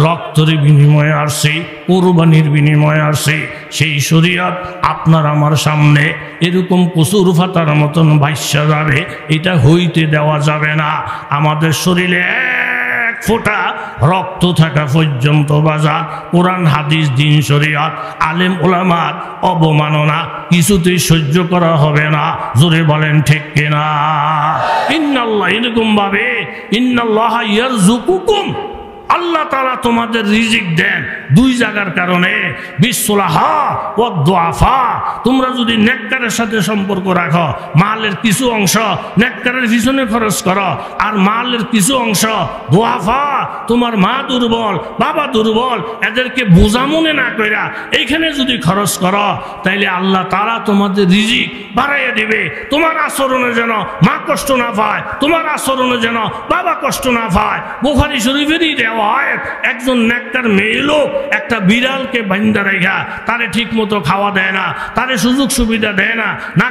রক্তের বিনিময়ে আসছে, কুরবানির বিনিময়ে আসছে। সেই শরীয়ত আপনার আমার সামনে এরকম কসুর ফাতার মতন ভাইসা যাবে, এটা হইতে দেওয়া যাবে না। আমাদের শরীরে এক ফোঁটা রক্ত থাকা পর্যন্ত বাজার কোরআন হাদিস দিন শরীয়ত আলেম ওলামার অবমাননা কিছুতেই সহ্য করা হবে না। জোরে বলেন ঠিক কিনা? ইন্নাল্লাহ, এরকম ভাবে ইন্নাল্লাহ ইয়ারযুকুকুম, আল্লাহ তাআলা তোমাদের রিজিক দেন দুই জায়গার কারণে। বিসলাহা ও দুআফা, তোমরা যদি নেককারের সাথে সম্পর্ক রাখো, মালের কিছু অংশ নেককারের পিছনে খরচ করো, আর মালের কিছু অংশ দুআফা, তোমার মা দুর্বল, বাবা দুর্বল, এদেরকে বোঝা মনে না কইরা এইখানে যদি খরচ করো, তাইলে আল্লাহ তাআলা তোমাদের রিজিক বাড়াইয়া দিবে। তোমার আচরণে যেন মা কষ্ট না পায়, তোমার আচরণে যেন বাবা কষ্ট না পায়। বুখারী শরীফেরই দেওয়া হয়, একজন নেককার মেয়ে লোক একটা বিড়ালকে বান্ধা রেখা তারে ঠিক মতো খাওয়া দেয় না, তারে সুযোগ সুবিধা দেয় না, না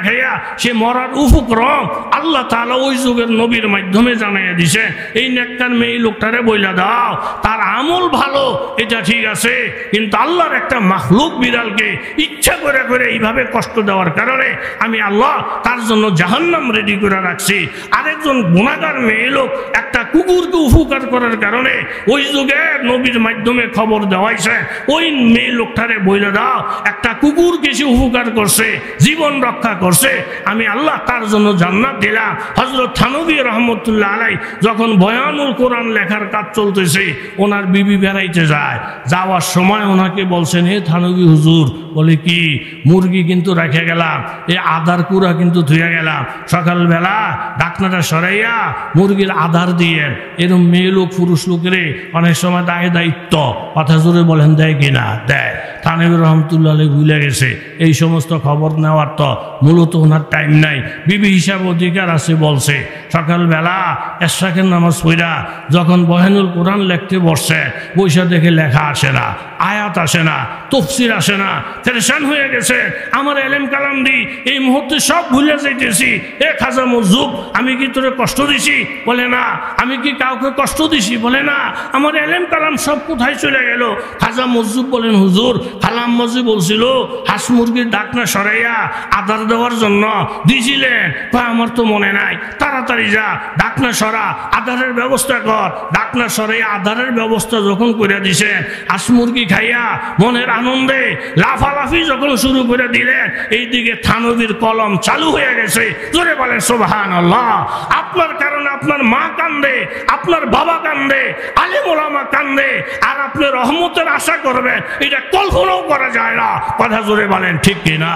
খাইয়া সে মরার উপক্রম আল্লাহ তাআলা ওই যুগের নবীর মাধ্যমে জানাইয়া দিছে। এই নেককার মেয়ে লোকটারে বইলা দাও, তার আমল ভালো এটা ঠিক আছে, কিন্তু আল্লাহর একটা মাখলুক বিড়ালকে ইচ্ছা করে এইভাবে কষ্ট দেওয়ার কারণে আমি আল্লাহ তার জন্য জাহান্নাম রেডি করে রাখছি। আরেকজন গুনাহগার মেয়ে লোক একটা কুকুরকে উপকার করার কারণে ওই যুগে নবীর মাধ্যমে খবর দেওয়াইছে, ওই মেয়ে লোকটারে বইলা দাও, একটা কুকুর কিছু উপকার করছে, জীবন রক্ষা করছে, আমি আল্লাহ তার জন্য জান্নাত দিলাম। হযরত থানভী রহমতুল্লাহ আলাই যখন বয়ানুল কোরআন লেখার কাজ চলতেছে, ওনার বিবি বেড়াইতে যায়, যাওয়ার সময় ওনাকে বলছেন, হে থানভী হুজুর, বলে কি, মুরগি কিন্তু রেখে গেলাম, এই আদার কুড়া কিন্তু ধুয়ে গেলাম, সকালবেলা ঢাকনাটা সরাইয়া মুরগির আধার দিয়ে। এরকম মেয়ে লোক পুরুষ লোকেরে অনেক সময় দায়িত্ব, কথা জোরে বলেন দেয় কিনা? দেয়। থানভী রহমতুল্লাহ ভুলে গেছে এই সমস্ত খবর নেওয়ার, তো মূলত ওনার টাইম নাই, বিবি হিসাব অধিকার আছে বলছে। সকালবেলা এশরাকের নামাজ পড়া যখন বয়ানুল কোরআন লিখতে বসছে, পয়সা দেখে লেখা আসে না, আয়াত আসে না, তফসির আসে না, পেরেশান হয়ে গেছে। আমার এলেম কালাম দি এই মুহূর্তে সব ভুলে যাইতেছি। এ খাজা মজুব, আমি কি তোরে কষ্ট দিছি? বলে না। আমি কি কাউকে কষ্ট দিছি? বলে না। আমার এলেম কালাম সব কোথায় চলে গেল? খাজা মজুব বলেন, হুজুর খালাম মজি বলছিল হাঁস মুরগির ডাকনা সরাইয়া আদার দেওয়ার জন্য দিছিলেন। আমার তো মনে নাই, তাড়াতাড়ি যা ডাকনা সরা, আদারের ব্যবস্থা কর। ডাকনা সরাইয়া আদারের ব্যবস্থা যখন করে দিছেন, হাঁস মুরগি খাইয়া মনের আনন্দে লাফালাফি যখন শুরু করে দিলেন, এইদিকে থানভীর কলম চালু হয়ে গেছে। জোরে বলেন সুবহানাল্লাহ। আপনার কারণে আপনার মা কান্দে, আপনার বাবা কান্দে, আলেম ওলামা কান্দে, আর আপনি রহমতের আশা করবেন, এটা কল্পনাও করা যায় না। কথা জোরে বলেন ঠিক কিনা?